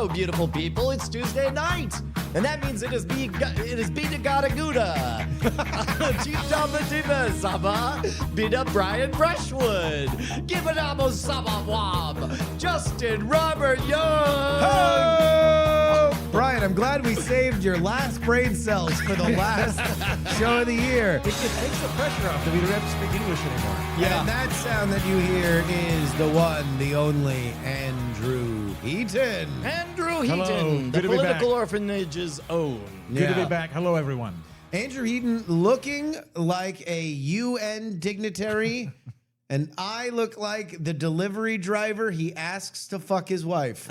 Hello, beautiful people. It's Tuesday night, and that means it is Bina Gada Gouda. Chitamatina Sama, Bina Brian Brushwood, Gibadamo Sama Wam, Justin Robert Young. Oh! Brian, I'm glad we saved your last brain cells for the last show of the year. It takes the pressure off that we don't have to speak English anymore. Yeah. And that sound that you hear is the one, the only Andrew Heaton. Andrew Hello. Heaton, the Good to be political back. orphanage's own. Good to be back. Hello, everyone. Andrew Heaton looking like a UN dignitary, and I look like the delivery driver he asks to fuck his wife.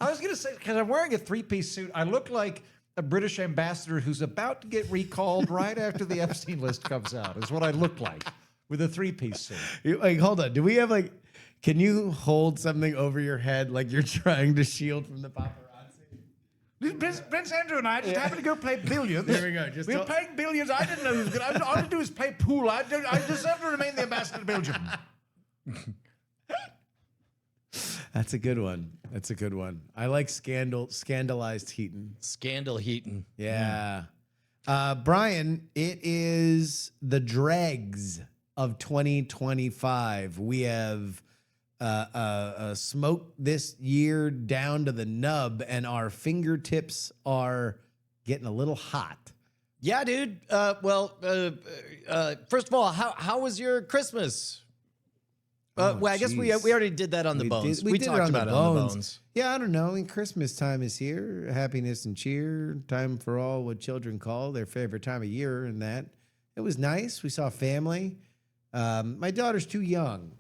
I was going to say, because I'm wearing a three-piece suit, I look like a British ambassador who's about to get recalled right after the Epstein list comes out, is what I look like with a three-piece suit. Like, hold on. Do we have like, can you hold something over your head like you're trying to shield from the paparazzi? Prince Andrew and I just happened to go play billiards. There we go. We were playing billiards. I didn't know he was good. All I had to do is play pool. I deserve to remain the ambassador to Belgium. That's a good one. That's a good one. I like scandalized Heaton. Scandal Heaton. Yeah. Brian, it is the dregs of 2025. We have smoked this year down to the nub, and our fingertips are getting a little hot. Yeah, dude. First of all, how was your Christmas? Well, I guess we already did that on the bones. We did talked it on about the it on the bones. bones. Yeah, I don't know. And Christmas time is here. Happiness and cheer. Time for all what children call their favorite time of year. And that it was nice. We saw family. My daughter's too young,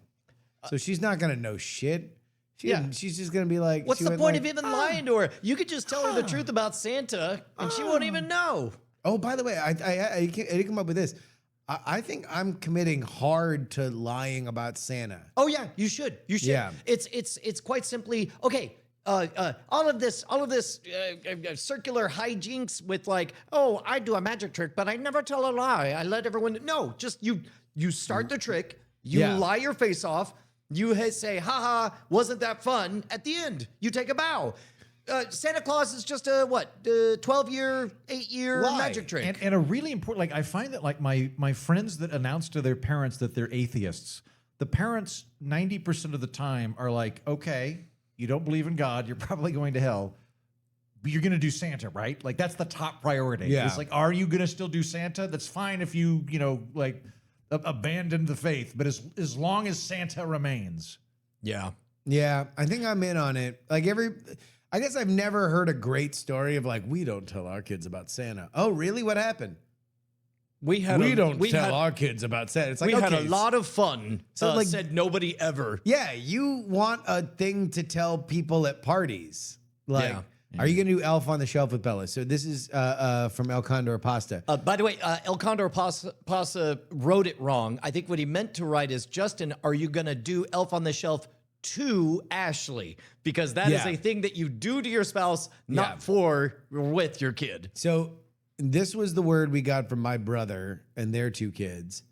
so she's not gonna know shit. She's just gonna be like, What's the point of even lying to her? You could just tell her the truth about Santa, and she won't even know. Oh, by the way, I didn't come up with this. I think I'm committing hard to lying about Santa. Oh yeah, you should. You should. Yeah. It's quite simply okay. All of this circular hijinks with like, oh, I do a magic trick, but I never tell a lie. I let everyone no. Just you start the trick. You lie your face off. You say, haha, wasn't that fun? At the end, you take a bow. Santa Claus is just a 12-year, 8-year magic trick. And a really important, like I find that like my friends that announce to their parents that they're atheists, the parents 90% of the time are like, okay, you don't believe in God, you're probably going to hell, but you're going to do Santa, right? Like that's the top priority. Yeah. It's like, are you going to still do Santa? That's fine if you like abandon the faith, but as long as Santa remains. Yeah. Yeah, I think I'm in on it. Like I guess I've never heard a great story of like, we don't tell our kids about Santa. Oh, really? What happened? We don't tell our kids about Santa. It's like, we had a okay, lot of fun. So, Said nobody ever. Yeah, you want a thing to tell people at parties. Like, Yeah. are you going to do Elf on the Shelf with Bella? So this is from El Condor Pasta. By the way, El Condor Pasa wrote it wrong. I think what he meant to write is, Justin, are you going to do Elf on the Shelf to Ashley? Because that is a thing that you do to your spouse, not for with your kid. So this was the word we got from my brother and their two kids.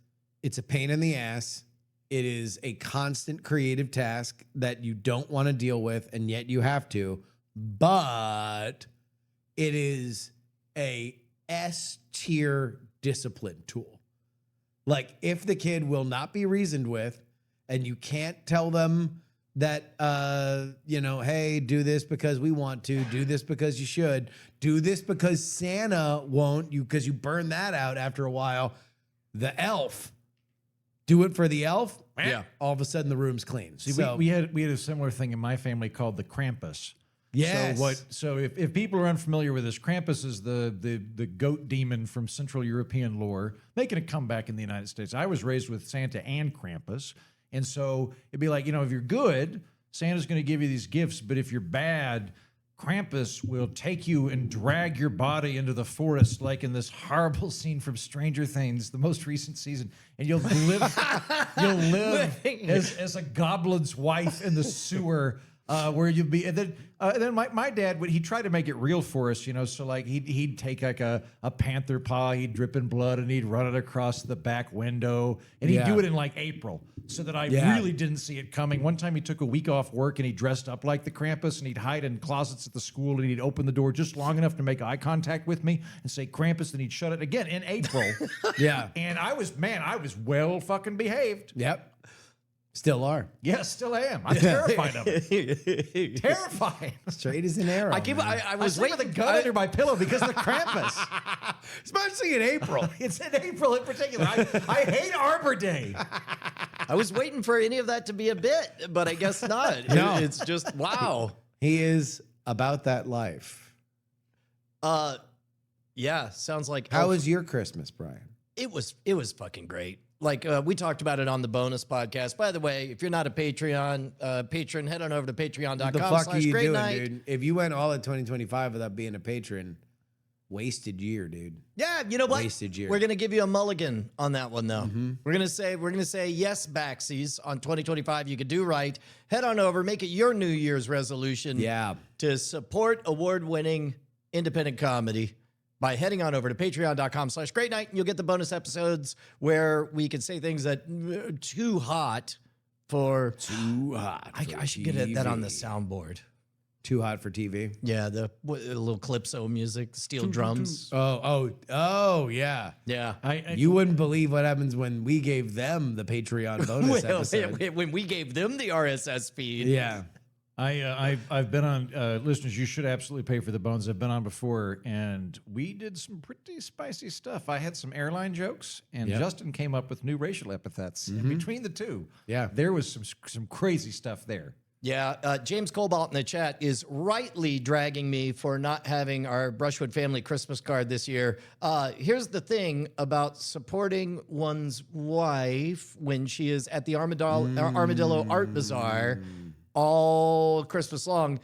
It's a pain in the ass. It is a constant creative task that you don't want to deal with, and yet you have to. But it is a S-tier discipline tool. Like if the kid will not be reasoned with, and you can't tell them that, hey, do this because we want to, do this because you should, do this because Santa won't, because you burn that out after a while. The elf, do it for the elf. Yeah. All of a sudden the room's clean. See, So we had a similar thing in my family called the Krampus. yes. So if people are unfamiliar with this, Krampus is the goat demon from Central European lore, making a comeback in the United States. I was raised with Santa and Krampus. And so it'd be like, if you're good, Santa's going to give you these gifts. But if you're bad, Krampus will take you and drag your body into the forest, like in this horrible scene from Stranger Things, the most recent season. And you'll live as a goblin's wife in the sewer where you'd be, and then my dad would, he tried to make it real for us, you know. So like he'd take like a panther paw, he'd drip in blood, and he'd run it across the back window, and he'd do it in like April, so that I really didn't see it coming. One time he took a week off work and he dressed up like the Krampus, and he'd hide in closets at the school, and he'd open the door just long enough to make eye contact with me and say Krampus, and he'd shut it again in April. And I was well fucking behaved. Yep. Still are. Yes, still am. I'm terrified of it. Terrified. Straight as an arrow. I was sleep waiting with a gun under my pillow because of the Krampus. Especially in April. It's in April in particular. I hate Arbor Day. I was waiting for any of that to be a bit, but I guess not. No. It's just wow. He is about that life. Yeah, sounds like. How was your Christmas, Brian? It was fucking great. Like we talked about it on the bonus podcast. By the way, if you're not a Patreon patron, head on over to patreon.com. The fuck are you doing, night. dude? If you went all of 2025 without being a patron, wasted year, dude. Yeah, you know what? Wasted year. We're gonna give you a mulligan on that one, though. We're gonna say yes, backsies on 2025. You could do right. Head on over, make it your New Year's resolution. Yeah. To support award-winning independent comedy by heading on over to patreon.com/great night. You'll get the bonus episodes where we can say things that too hot for. Too hot. I should get that on the soundboard. Too hot for TV. Yeah, the little calypso music, steel drums. Oh, yeah. Yeah. You wouldn't believe what happens when we gave them the Patreon bonus episode. When we gave them the RSS feed. Yeah. I've been on, listeners, you should absolutely pay for the bones. I've been on before, and we did some pretty spicy stuff. I had some airline jokes, and Justin came up with new racial epithets. And between the two, there was some crazy stuff there. Yeah, James Cobalt in the chat is rightly dragging me for not having our Brushwood family Christmas card this year. Here's the thing about supporting one's wife when she is at the Armadillo Art Bazaar all Christmas long.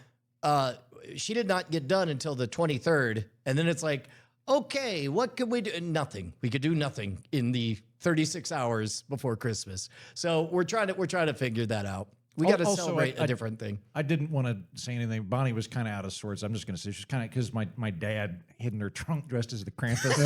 She did not get done until the 23rd. And then it's like, okay, what can we do? Nothing. We could do nothing in the 36 hours before Christmas. So we're trying to figure that out. We got to celebrate a different thing. I didn't want to say anything. Bonnie was kind of out of sorts. I'm just going to say she's kind of, because my dad hid in her trunk dressed as the Krampus.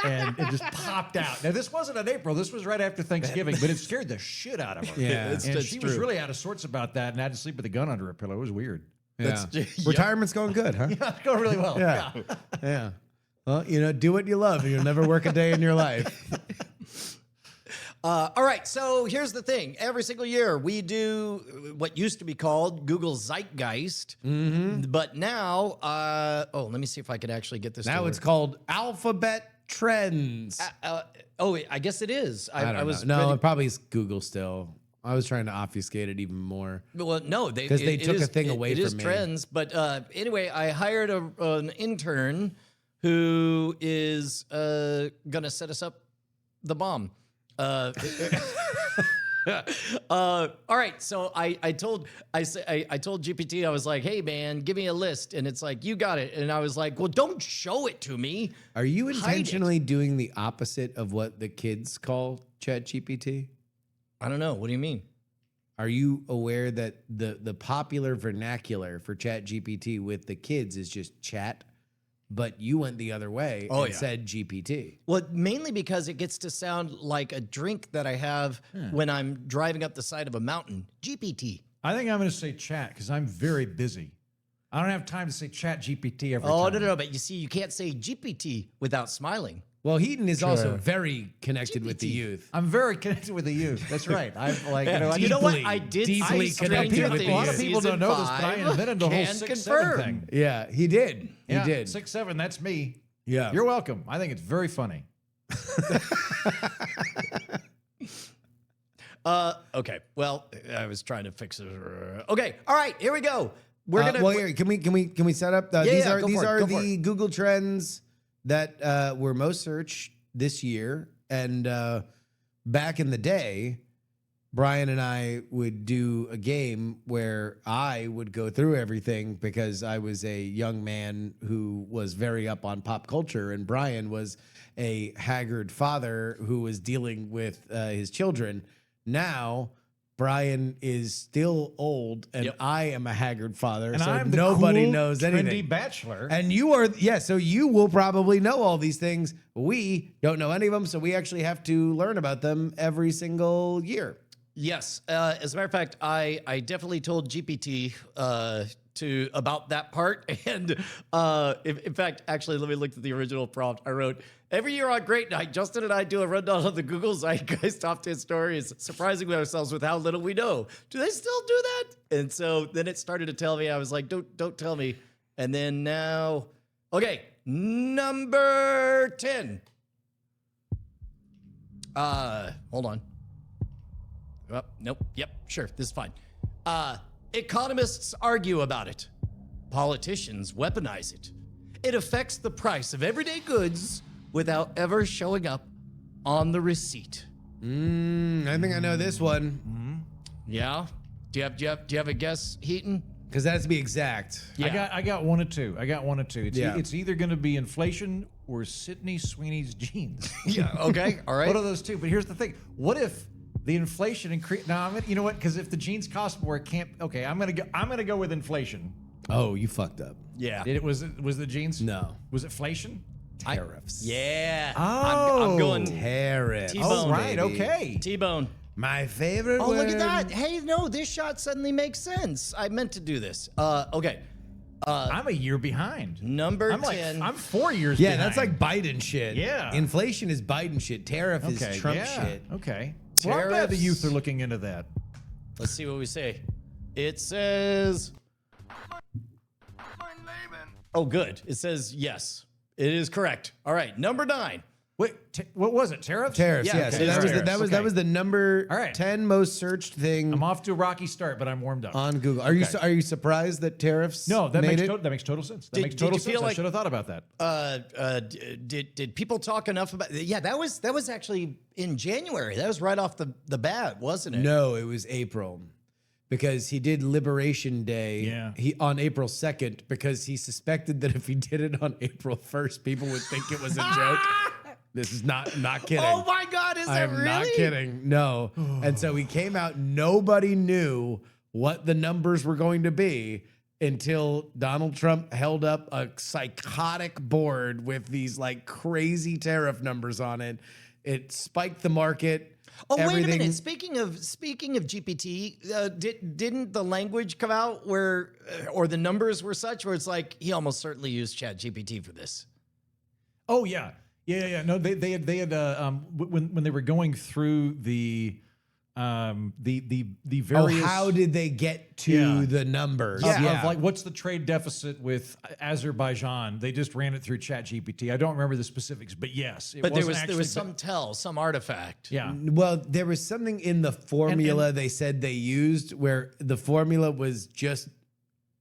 And it just popped out. Now, this wasn't in April. This was right after Thanksgiving, but it scared the shit out of her. Yeah, and she was really out of sorts about that and had to sleep with a gun under her pillow. It was weird. Yeah. Retirement's going good, huh? Yeah, it's going really well. Yeah. Yeah. Well, do what you love and you'll never work a day in your life. All right, so here's the thing. Every single year, we do what used to be called Google Zeitgeist. But now, let me see if I can actually get this Now it's called Alphabet Trends. I guess it is. I don't know. No, it probably is Google still. I was trying to obfuscate it even more. Well, no, because they took a thing away from me. It is trends, but anyway, I hired an intern who is gonna set us up the bomb. All right, so I told GPT, I was like, hey man, give me a list, and it's like, you got it, and I was like, well, don't show it to me. Are you intentionally doing the opposite of what the kids call ChatGPT? I don't know. What do you mean? Are you aware that the popular vernacular for ChatGPT with the kids is just chat? But you went the other way and said GPT. Well, mainly because it gets to sound like a drink that I have when I'm driving up the side of a mountain. GPT. I think I'm going to say chat because I'm very busy. I don't have time to say chat GPT every time. Oh, no. But you see, you can't say GPT without smiling. Well, Heaton is also very connected with the youth. I'm very connected with the youth. That's right. I'm like, you know what? I did deeply connected with the youth. A lot of people don't know this, but I invented the whole 6'7" thing. Yeah, he did. Yeah, he did. 6'7", that's me. Yeah. You're welcome. I think it's very funny. Okay. Well, I was trying to fix it. Okay. All right. Here we go. We're gonna. Well, here, can we set up? These are the Google Trends that were most searched this year. And back in the day, Brian and I would do a game where I would go through everything because I was a young man who was very up on pop culture, and Brian was a haggard father who was dealing with his children. Now, Brian is still old and Yep. I am a haggard father, And so I'm the nobody cool, knows trendy anything. bachelor. And you are, so you will probably know all these things. We don't know any of them, so we actually have to learn about them every single year. Yes. As a matter of fact, I definitely told GPT about that part. And in fact, actually, let me look at the original prompt. I wrote, every year on Great Night, Justin and I do a rundown of the Google Zeitgeist top 10 stories, surprising ourselves with how little we know. Do they still do that? And so then it started to tell me. I was like, don't tell me. And then now, okay, number 10. Hold on. Oh, nope. Yep. Sure. This is fine. Economists argue about it. Politicians weaponize it. It affects the price of everyday goods without ever showing up on the receipt. I think I know this one Yeah. Do you have a guess, Heaton? because that has to be exact. Yeah. I got one of two. It's, Yeah. it's either going to be inflation or Sydney Sweeney's jeans. Yeah. Okay. All right. One of those two. But here's the thing: what if the inflation increase? Now, you know what? Because if the jeans cost more, it can't. Okay, I'm gonna go with inflation. Oh, you fucked up. Yeah. Was the jeans? No. Was it inflation? Tariffs. Yeah. Oh. I'm going Tariffs. T-bone, Oh, right. baby. Okay. T-bone. My favorite Oh, word. look at that. Hey, no, this shot suddenly makes sense. I meant to do this. Okay. I'm a year behind. Number I'm 10. I'm 4 years. Yeah, behind. that's like Biden shit. Yeah. Inflation is Biden shit. Tariff is Trump yeah, shit. Okay. Well, I'm glad the Tariffs. youth are looking into that. Let's see what we say. It says. Oh, good. It says yes. It is correct. All right. Number 9. Wait, what was it? Tariffs? Tariffs, Yeah, yeah. okay. So that was, Tariffs, that okay. was the number All right. 10 most searched thing I'm off to a rocky start, but I'm warmed up. on Google. Are you surprised that tariffs? No, that made makes it? that makes total sense. That Did- makes did you total feel sense. I like- should have thought about that. Did people talk enough about? Yeah, that was actually in January. That was right off the bat, wasn't it? No, it was April. Because he did Liberation Day Yeah. on April 2nd because he suspected that if he did it on April 1st, people would think it was a joke. This is not kidding. Oh my God, is I that am really? not kidding. No. And so he came out, nobody knew what the numbers were going to be until Donald Trump held up a psychotic board with these like crazy tariff numbers on it. It spiked the market. Oh, wait a Everything- minute. Speaking of GPT, didn't the language come out where, or the numbers were such where it's like he almost certainly used Chat GPT for this? Oh yeah. No, they had when they were going through the various. Oh, how did they get to Yeah. the numbers? of like what's the trade deficit with Azerbaijan? They just ran it through ChatGPT. I don't remember the specifics, but yes, it But there wasn't was actually- some artifact. Yeah. Well, there was something in the formula they said they used where the formula was just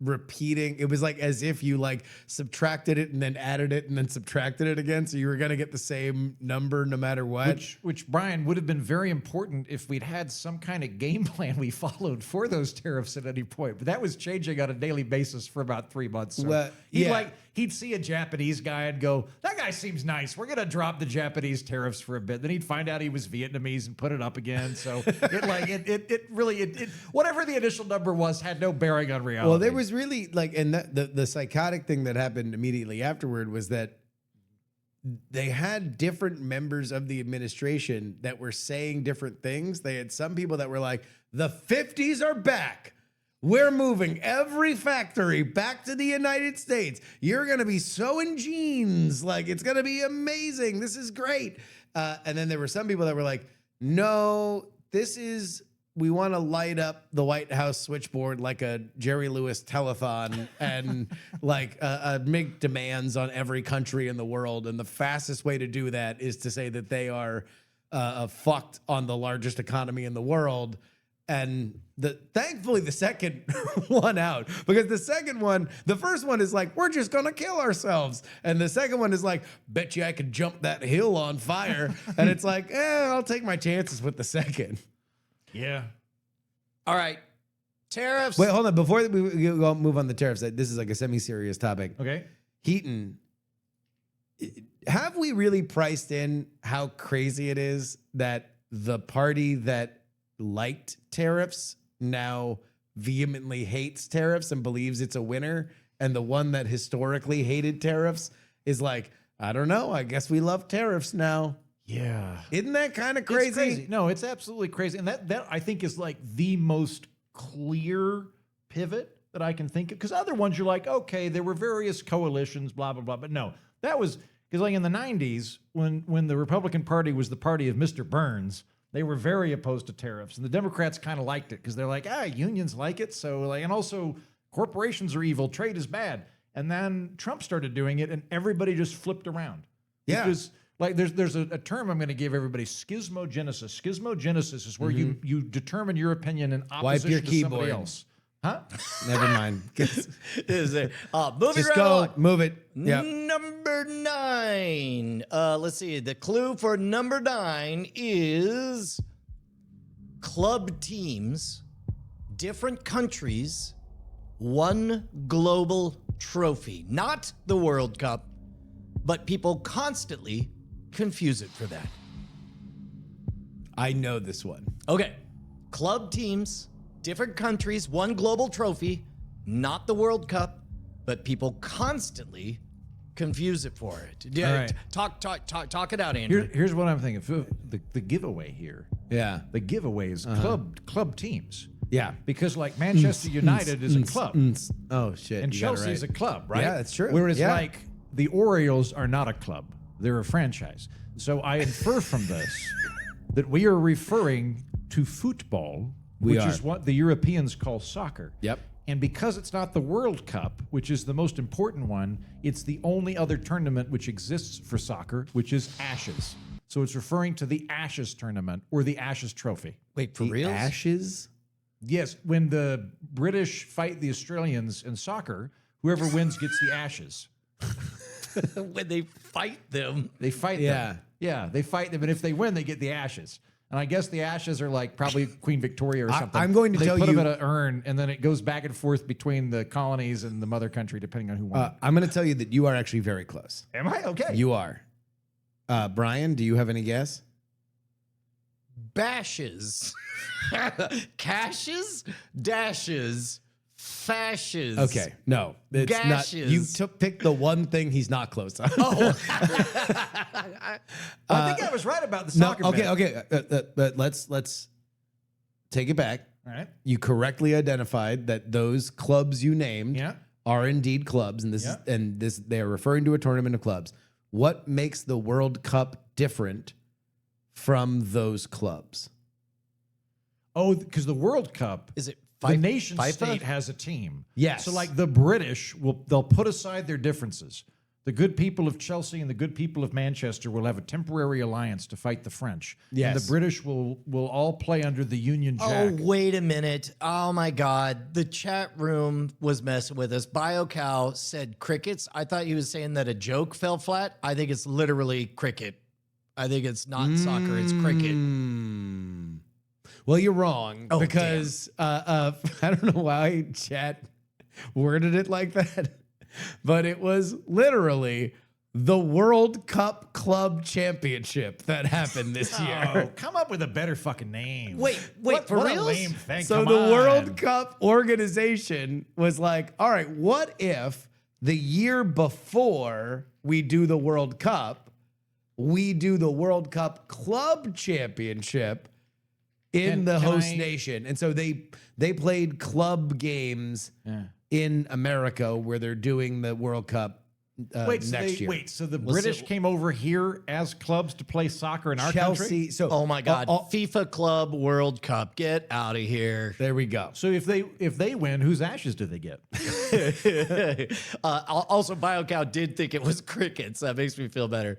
repeating. It was like as if you like subtracted it and then added it and then subtracted it again. So you were going to get the same number no matter what. Which Brian would have been very important if we'd had some kind of game plan we followed for those tariffs at any point. But that was changing on a daily basis for about 3 months. So Well, yeah. he'd see a Japanese guy and go, "That guy seems nice. We're gonna drop the Japanese tariffs for a bit." Then he'd find out he was Vietnamese and put it up again. So it really whatever the initial number was had no bearing on reality. Well, there was really like, and the psychotic thing that happened immediately afterward was that they had different members of the administration that were saying different things. They had some people that were like, the 50s are back. We're moving every factory back to the United States. You're going to be sewing jeans. Like, it's going to be amazing. This is great. And then there were some people that were like, no, we want to light up the White House switchboard like a Jerry Lewis telethon and like make demands on every country in the world. And the fastest way to do that is to say that they are fucked on the largest economy in the world. And thankfully the second one out, because the first one is like, we're just gonna kill ourselves. And the second one is like, bet you I could jump that hill on fire. And it's like, I'll take my chances with the second. yeah. All right. Tariffs. Wait, hold on. Before we go move on the tariffs, this is like a semi-serious topic. Okay. Heaton, have we really priced in how crazy it is that the party that liked tariffs now vehemently hates tariffs and believes it's a winner. And the one that historically hated tariffs is like, I don't know. I guess we love tariffs now. Yeah. Isn't that kind of crazy? It's crazy. No, it's absolutely crazy. And that I think is like the most clear pivot that I can think of. Because other ones you're like, okay, there were various coalitions, blah, blah, blah. But no, that was because like in the 90s, when the Republican Party was the party of Mr. Burns, they were very opposed to tariffs. And the Democrats kind of liked it because they're like, unions like it. So like, and also corporations are evil, trade is bad. And then Trump started doing it and everybody just flipped around. Yeah. Because like there's a term I'm going to give everybody, schismogenesis. Schismogenesis is where you determine your opinion in opposition your to somebody keyboard. else. Huh? Never mind. Is it? Moving Just right go. along. Move it. Yeah. Number 9. Let's see. The clue for number 9 is club teams, different countries, one global trophy. Not the World Cup, but people constantly confuse it for that. I know this one. Okay. Club teams, different countries, one global trophy, not the World Cup, but people constantly confuse it for it. All right. Talk it out, Andrew. Here's what I'm thinking. The giveaway here. Yeah. The giveaway is club teams. Yeah. Because like Manchester United is a club. Oh, shit. And you got it Chelsea is a right. club, right? Yeah, that's true. Whereas Yeah. like the Orioles are not a club. They're a franchise. So I infer from this that we are referring to football, which is what the Europeans call soccer. Yep. And because it's not the World Cup, which is the most important one, it's the only other tournament which exists for soccer, which is Ashes. So it's referring to the Ashes tournament or the Ashes trophy. Wait, for The real? Ashes? Yes, when the British fight the Australians in soccer, whoever wins gets the Ashes. When they fight them. They fight them. Yeah, they fight them, and if they win, they get the Ashes. And I guess the Ashes are like probably Queen Victoria or something. I'm going to they tell put you- them in an urn, and then it goes back and forth between the colonies and the mother country, depending on who won. I'm going to tell you that you are actually very close. Am I? Okay. You are. Brian, do you have any guess? Bashes. Caches, dashes, fashes. Okay, no, it's not. You Gashes. picked the one thing he's not close on. Oh, I think I was right about the no. soccer. Okay, bit. okay. But let's take it back. All right. You correctly identified that those clubs you named Yeah. are indeed clubs, and this they are referring to a tournament of clubs. What makes the World Cup different from those clubs? Oh, because the World Cup, is it the nation FIFA? state has a team. Yes. So like the British they'll put aside their differences. The good people of Chelsea and the good people of Manchester will have a temporary alliance to fight the French. Yes. And the British will all play under the Union Jack. Oh, wait a minute. Oh my God. The chat room was messing with us. BioCow said crickets. I thought he was saying that a joke fell flat. I think it's literally cricket. I think it's not soccer, it's cricket. Well, you're wrong Oh, because I don't know why chat worded it like that, but it was literally the World Cup Club Championship that happened this Oh, year. come up with a better fucking name. Wait, what, for what reals? a lame thing. So Come the on. World Cup organization was like, all right, what if the year before we do the World Cup, we do the World Cup Club Championship in the host nation? And so they played club games in America where they're doing the World Cup next year. So the British came over here as clubs to play soccer in our country? Chelsea. So Oh my God. FIFA Club World Cup. Get out of here. there we go. So if they win, whose ashes do they get? Also, BioCow did think it was crickets. That makes me feel better.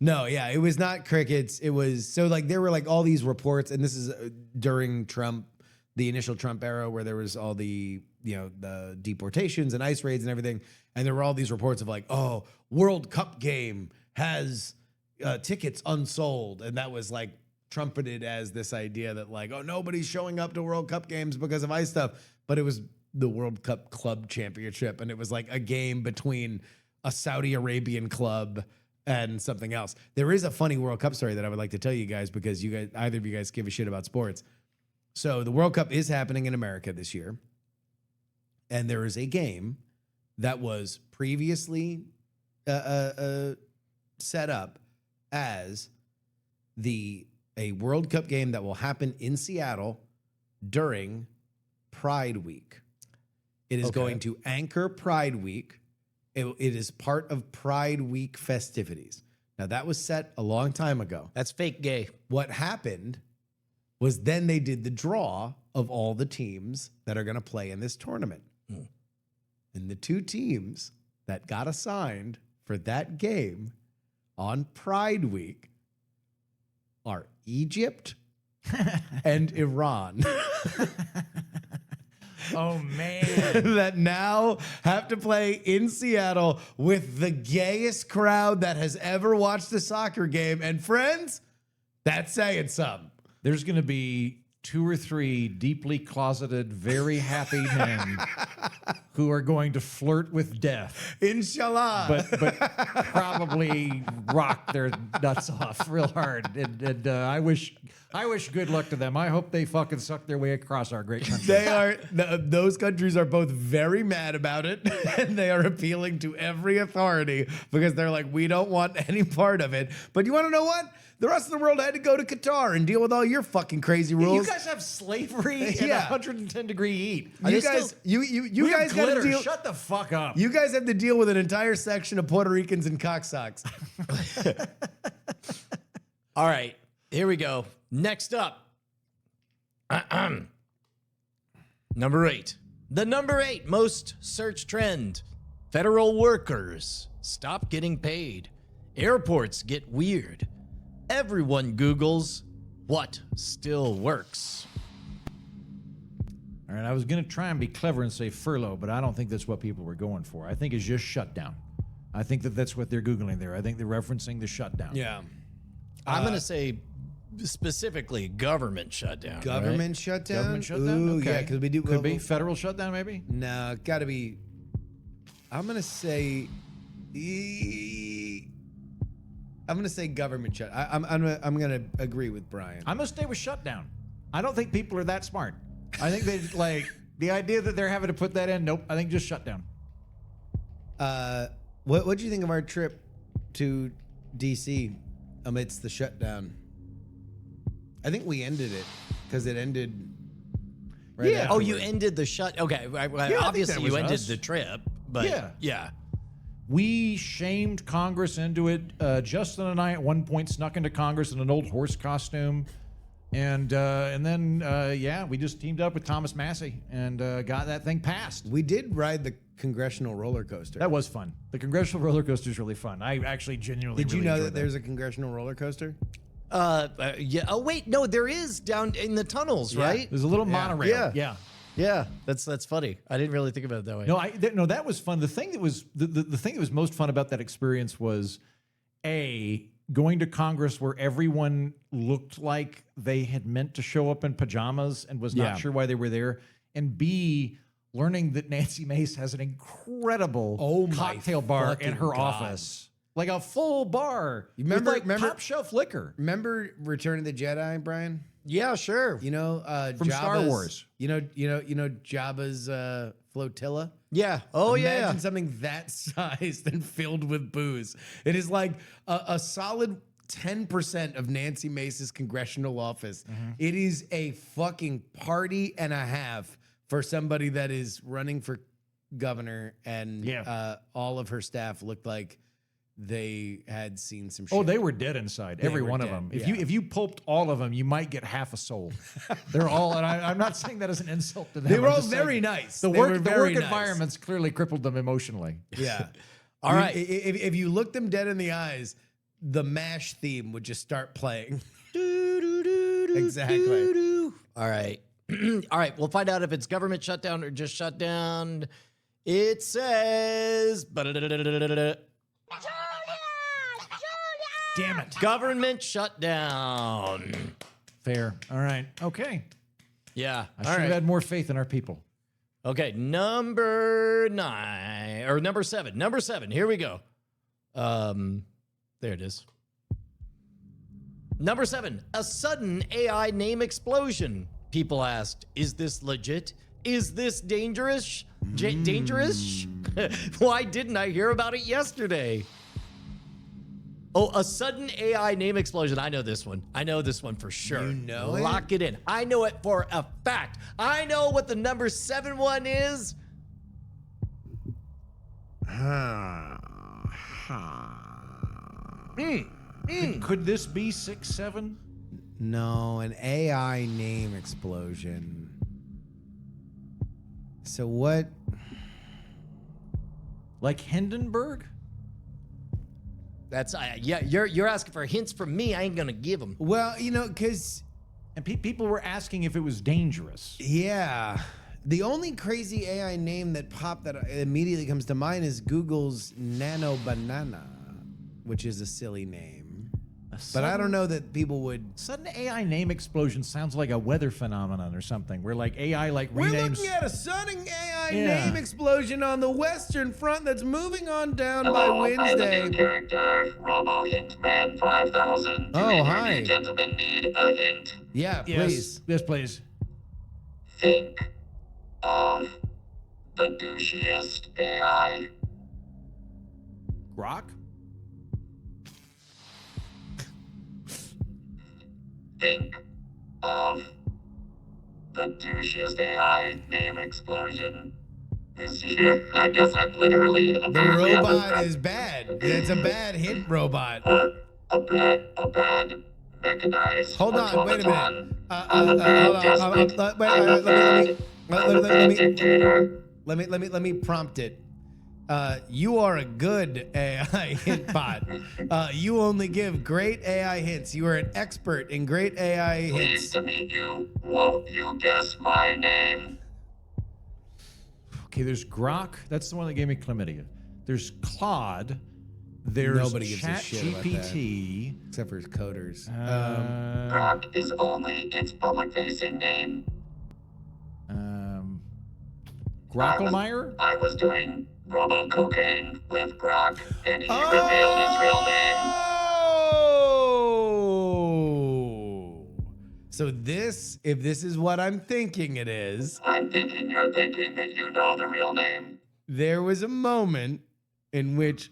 No, yeah, it was not crickets. It was so like there were like all these reports, and this is during Trump, the initial Trump era, where there was all the the deportations and ICE raids and everything, and there were all these reports of like, oh, World Cup game has tickets unsold, and that was like trumpeted as this idea that like, oh, nobody's showing up to World Cup games because of ICE stuff, but it was the World Cup Club Championship, and it was like a game between a Saudi Arabian club and something else. There is a funny World Cup story that I would like to tell you guys because you guys, either of you guys give a shit about sports. So the World Cup is happening in America this year. And there is a game that was previously set up as a World Cup game that will happen in Seattle during Pride Week. It is going to anchor Pride Week. It is part of Pride Week festivities. Now, that was set a long time ago. That's fake gay. What happened was then they did the draw of all the teams that are going to play in this tournament. And the two teams that got assigned for that game on Pride Week are Egypt and Iran. Oh, man. That now have to play in Seattle with the gayest crowd that has ever watched a soccer game. And friends, that's saying something. There's going to be 2 or 3 deeply closeted, very happy men who are going to flirt with death, Inshallah. but probably rock their nuts off real hard. And I wish good luck to them. I hope they fucking suck their way across our great country. Those countries are both very mad about it, and they are appealing to every authority because they're like, we don't want any part of it. But you want to know what? The rest of the world had to go to Qatar and deal with all your fucking crazy rules. You guys have slavery and Yeah. 110-degree heat. You guys, you We have guys got to glitter. deal. Shut the fuck up. You guys have to deal with an entire section of Puerto Ricans and cocksocks. All right, here we go. Next up, number 8. The number 8 most search trend: federal workers stop getting paid. Airports get weird. Everyone Googles what still works. All right, I was going to try and be clever and say furlough, but I don't think that's what people were going for. I think it's just shutdown. I think that's what they're Googling there. I think they're referencing the shutdown. Yeah. I'm going to say specifically government shutdown. Government shutdown? Government shutdown? Ooh, Okay. yeah, because we do. Could be federal shutdown, maybe? No, got to be. I'm going to say. I'm going to say government shut. I'm going to agree with Brian. I'm going to stay with shutdown. I don't think people are that smart. I think they like the idea that they're having to put that in. Nope. I think just shutdown. What do you think of our trip to DC amidst the shutdown? I think we ended it because it ended. Right Yeah. Oh, you afterward. ended the shut. Okay, obviously that you was ended us. the trip, but yeah. We shamed Congress into it. Justin and I at one point snuck into Congress in an old horse costume. And then we just teamed up with Thomas Massey and got that thing passed. We did ride the congressional roller coaster. That was fun. The congressional roller coaster is really fun. I actually genuinely Did you really know enjoyed that there's a congressional roller coaster? Yeah. Oh wait, no, there is down in the tunnels, right? There's a little monorail. Yeah. Yeah, that's funny. I didn't really think about it that way. No, that was fun. The thing that was the thing that was most fun about that experience was going to Congress where everyone looked like they had meant to show up in pajamas and was not sure why they were there, and B, learning that Nancy Mace has an incredible cocktail bar in her office. Like a full bar. You remember- with remember- top shelf liquor. Remember Return of the Jedi, Brian? Yeah, sure. You know, From Star Jabba's- Wars. You know Jabba's flotilla. Yeah. Oh Imagine yeah. something that sized and filled with booze. It is like a solid 10% of Nancy Mace's congressional office. It is a fucking party and a half for somebody that is running for governor, and all of her staff looked like they had seen some shit. Oh, they were dead inside. Every were one of dead, them. yeah. If you pulped all of them, you might get half a soul. They're all, and I'm not saying that as an insult to them. They were I'm all just very saying nice. The They work, were the very work nice. environments clearly crippled them emotionally. Yeah. All right. If you look them dead in the eyes, the MASH theme would just start playing. Exactly. All right. All right. We'll find out if it's government shutdown or just shutdown. It says Damn it. government shutdown. Fair. All right. Okay. Yeah. I should have had more faith in our people. Okay, number 7. Number 7. Here we go. There it is. Number 7. A sudden AI name explosion. people asked, is this legit? Is this dangerous? Dangerous? Why didn't I hear about it yesterday? Oh, a sudden AI name explosion. I know this one. I know this one for sure. You know it? Lock it in. I know it for a fact. I know what the number 71 is. Could this be 6-7? No, an AI name explosion. So what? Like Hindenburg? That's yeah. You're asking for hints from me. I ain't gonna give them. Well, because And people were asking if it was dangerous. yeah, the only crazy AI name that popped that immediately comes to mind is Google's Nano Banana, which is a silly name. But I don't know that people would. Sudden AI name explosion sounds like a weather phenomenon or something, where like AI like We're renames. looking at a sudden AI Yeah. name explosion on the Western Front that's moving on down by Wednesday. Character, Robo Hint Man 5000. Oh, Do any hi. of you gentlemen need a hint? Yeah, Yes, please. yes, please. Think of the douchiest AI. Grok? Think of the douchiest AI name explosion this year. I guess I'm literally The robot is bad. It's a bad hint robot. a bad mechanized. Hold on, wait a minute. Let me prompt it. You are a good AI hint bot. You only give great AI hints. You are an expert in great AI Pleased hints. to meet you. Won't you guess my name? Okay, there's Grok. That's the one that gave me chlamydia. There's Claude. There's Nobody gives a shit about that. ChatGPT. Except for coders. Grok is only its public-facing name. Grokkelmeyer? I was doing robo-cocaine with Grok, and he revealed his real name. Oh! So this, if this is what I'm thinking it is, I'm thinking you're thinking that you know the real name. there was a moment in which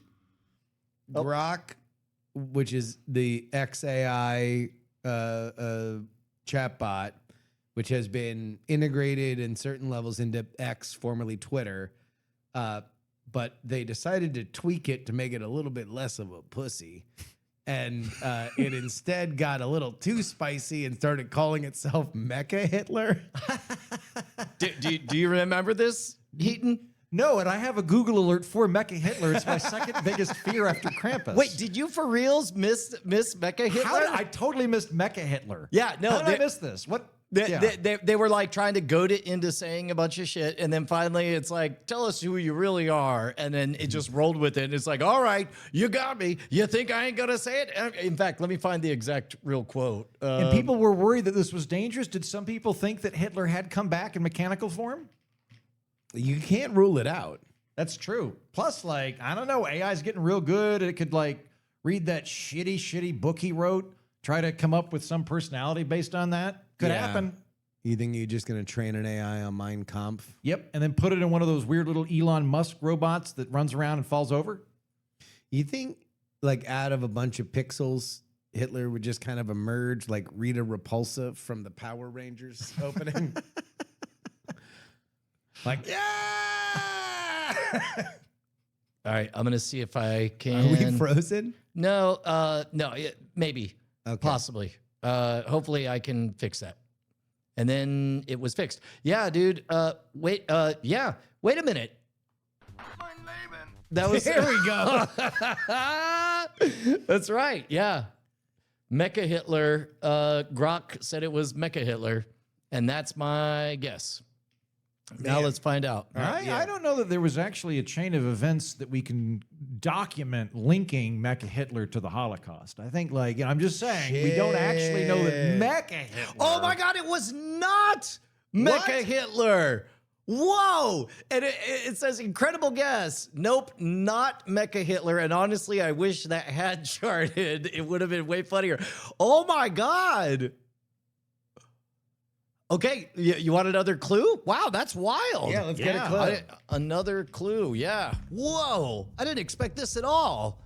Grok, which is the XAI chatbot, which has been integrated in certain levels into X, formerly Twitter, but they decided to tweak it to make it a little bit less of a pussy. And it instead got a little too spicy and started calling itself Mecha Hitler. Do you remember this, Heaton? No, and I have a Google alert for Mecha Hitler. It's my second biggest fear after Krampus. Wait, did you for reals miss Mecha Hitler? How did I totally missed Mecha Hitler? Yeah, no, How did I miss this? What? They were like trying to goad it into saying a bunch of shit, and then finally it's like, tell us who you really are, and then it just rolled with it. And it's like, all right, you got me. You think I ain't gonna say it? In fact, let me find the exact real quote. And people were worried that this was dangerous. Did some people think that Hitler had come back in mechanical form? You can't rule it out. That's true. Plus, like, I don't know, AI's getting real good. It could like read that shitty book he wrote, try to come up with some personality based on that. Could Yeah. happen. You think you're just going to train an AI on Mein Kampf? Yep. And then put it in one of those weird little Elon Musk robots that runs around and falls over. You think, like, out of a bunch of pixels, Hitler would just kind of emerge like Rita Repulsa from the Power Rangers opening? Like, yeah! All right, I'm gonna see if I Are can. we frozen? No, maybe, Okay. possibly. Hopefully, I can fix that. And then it was fixed. Yeah, dude. Wait a minute. That was There we go. That's right. Yeah. Mecha Hitler. Grok said it was Mecha Hitler, and that's my guess. Now Man. let's find out. I don't know that there was actually a chain of events that we can document linking Mecha Hitler to the Holocaust. I think, like, I'm just saying, we don't actually know that Shit. Mecha Hitler. Oh my God! It was not Mecha Hitler. Whoa! And it says incredible guess. Nope, not Mecha Hitler. And honestly, I wish that had charted. It would have been way funnier. Oh my God! Okay, you want another clue? Wow, that's wild. Yeah, let's get a clue. Another clue, yeah. Whoa, I didn't expect this at all.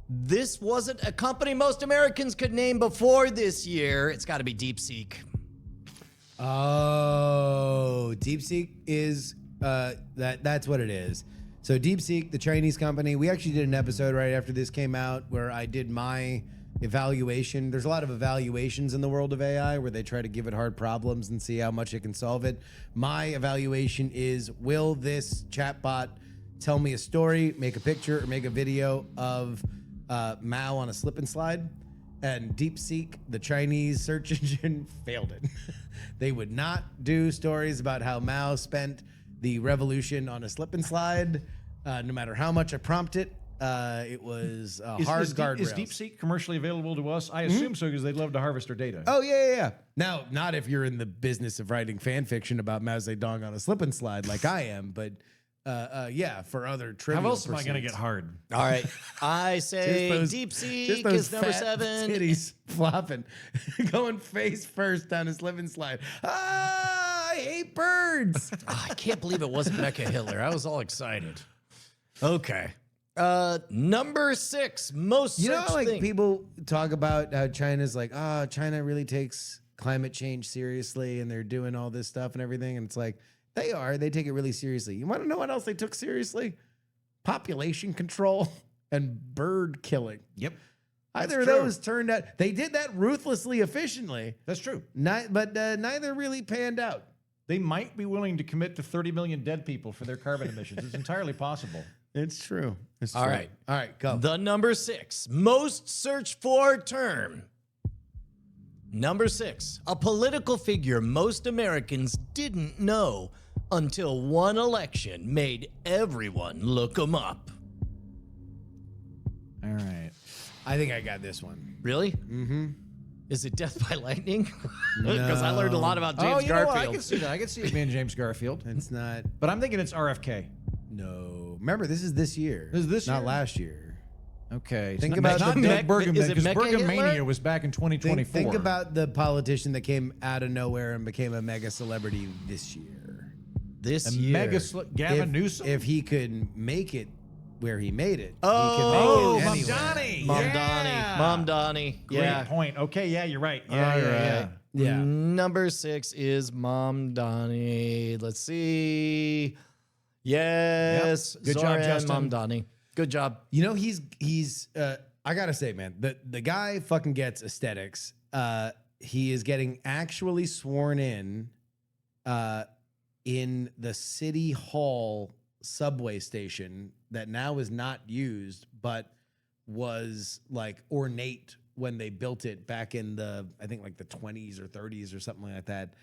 This wasn't a company most Americans could name before this year. It's got to be DeepSeek. Oh, DeepSeek is that's what it is. So DeepSeek, the Chinese company, we actually did an episode right after this came out where I did my evaluation. There's a lot of evaluations in the world of AI where they try to give it hard problems and see how much it can solve it. My evaluation is, will this chatbot tell me a story, make a picture, or make a video of Mao on a slip and slide? And DeepSeek, the Chinese search engine, failed it. They would not do stories about how Mao spent the revolution on a slip and slide, no matter how much I prompt it. It was hard guardrails. Is DeepSeek commercially available to us? I assume so because they'd love to harvest our data. Oh, yeah. Now, not if you're in the business of writing fan fiction about Mao Zedong on a slip and slide like I am, but yeah, for other trivial How else am I pursuits. going to get hard? All right, I say Just DeepSeek those is number fat 7. Titties flopping, going face first down a slip and slide. Ah, I hate birds. I can't believe it wasn't Mecha Hitler. I was all excited. Okay. Number 6, most You know, searched like thing. people talk about how China's like, China really takes climate change seriously and they're doing all this stuff and everything. And it's like, they take it really seriously. You want to know what else they took seriously? Population control and bird killing. Yep. Either of those turned out, they did that ruthlessly, efficiently, That's true. but neither really panned out. They might be willing to commit to 30 million dead people for their carbon emissions. It's entirely possible. It's true. All right. All right, go. The number 6, most searched for term. Number 6, a political figure most Americans didn't know until one election made everyone look him up. All right. I think I got this one. Really? Mm-hmm. Is it Death by Lightning? Because I learned a lot about James you know what? Garfield. I can see that. I can see it being James Garfield. It's not. But I'm thinking it's RFK. No. Remember, this is this year. This is this not year? last year. Okay. Think It's about not the- Doug Bergman, is it because Mecha Hitler? Bergamania was back in 2024. Think about the politician that came out of nowhere and became a mega celebrity this year. This a year. mega Gavin if, Newsom. If he could make it where he made it, oh, he could Mom make it anywhere. Donnie. Mom Yeah. Donnie. Mom Donnie. Great Yeah. point. Okay, yeah, you're right. Yeah, All yeah, right. yeah. Yeah. Number 6 is Mom Donnie. Let's see. Yes. Yep. Good job, Zoran Justin. Mom Donnie. Good job. You know, he's I gotta say, man, the guy fucking gets aesthetics. He is getting actually sworn in the City Hall subway station that now is not used, but was like ornate when they built it back in the, I think like the 20s or 30s or something like that.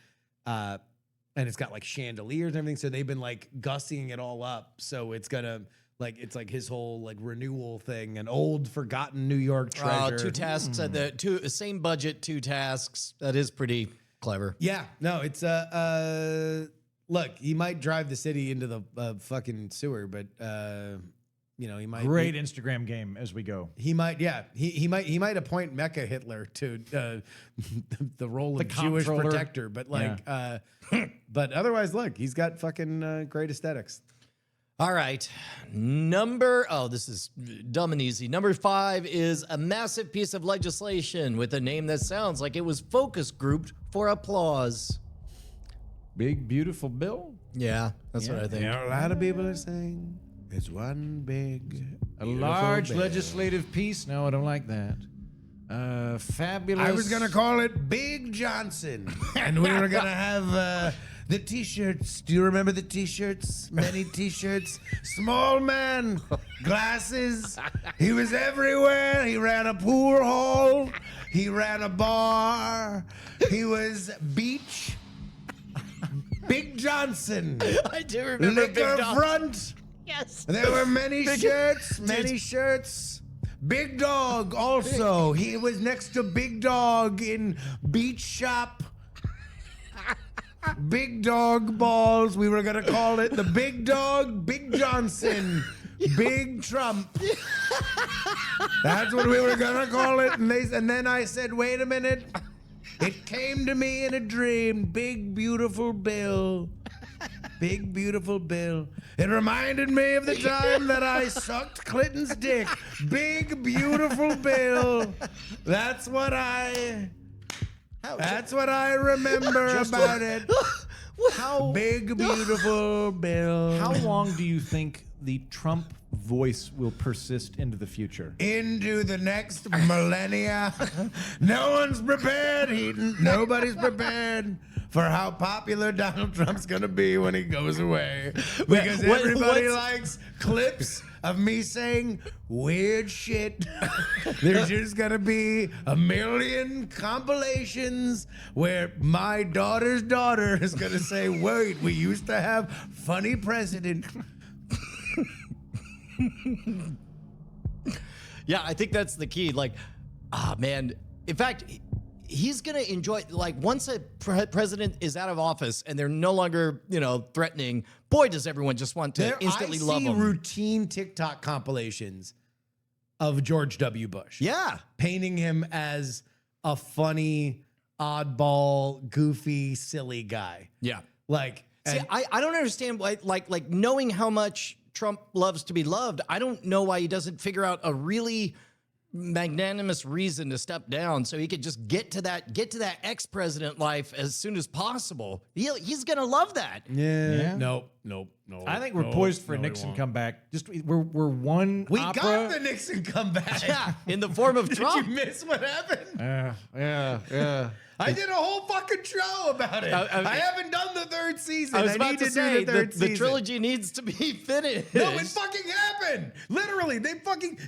And it's got like chandeliers and everything. So they've been like gussying it all up. So it's gonna like, it's like his whole like renewal thing, an old forgotten New York treasure. 2 tasks at the same budget, 2 tasks. That is pretty clever. Yeah, no, it's look, he might drive the city into the fucking sewer, but you know, he might Great Instagram game as we go. He might, yeah. He might appoint Mecha Hitler to the role of Jewish comptroller. protector, but like, but otherwise, look, he's got fucking great aesthetics. All right. This is dumb and easy. Number 5 is a massive piece of legislation with a name that sounds like it was focus grouped for applause. Big, beautiful bill. Yeah, that's what I think. You know, a lot of people are saying it's one big, A beautiful large bill. legislative piece. No, I don't like that. Fabulous. I was gonna call it Big Johnson, and we were gonna have the T-shirts. Do you remember the T-shirts? Many T-shirts. Small man, glasses. He was everywhere. He ran a pool hall. He ran a bar. He was beach. Big Johnson. I do remember Liquor Big Dog. front. Yes. There were many shirts, many shirts. Big Dog also. He was next to Big Dog in Beach Shop. Big Dog balls. We were going to call it the Big Dog, Big Johnson, Big Trump. That's what we were going to call it. And then I said, wait a minute. It came to me in a dream. Big, beautiful Bill. Big, beautiful Bill. It reminded me of the time that I sucked Clinton's dick. Big, beautiful Bill. That's what I remember about it. How Big, beautiful Bill. How long do you think the Trump voice will persist into the future? Into the next millennia. No one's prepared, Heaton. Nobody's prepared for how popular Donald Trump's gonna be when he goes away. Because everybody likes clips of me saying weird shit. There's just gonna be a million compilations where my daughter's daughter is gonna say, wait, we used to have funny president. Yeah, I think that's the key. Like, man. In fact, he's gonna enjoy. Like, once a president is out of office and they're no longer, threatening. Boy, does everyone just want to instantly love him. I see routine TikTok compilations of George W. Bush. Yeah, Painting him as a funny, oddball, goofy, silly guy. yeah. Like, See, I don't understand why. Like knowing how much Trump loves to be loved, I don't know why he doesn't figure out a really magnanimous reason to step down so he could just get to that ex-president life as soon as possible. He's gonna love that. yeah. Yeah. Nope. I think we're poised for a Nixon comeback. Just we're one We opera. got the Nixon comeback. Yeah, in the form of Did Trump. you miss what happened? Yeah. I did a whole fucking show about it. I haven't done the third season. I was about need to do say the third the season. trilogy needs to be finished. No, it fucking happened. Literally,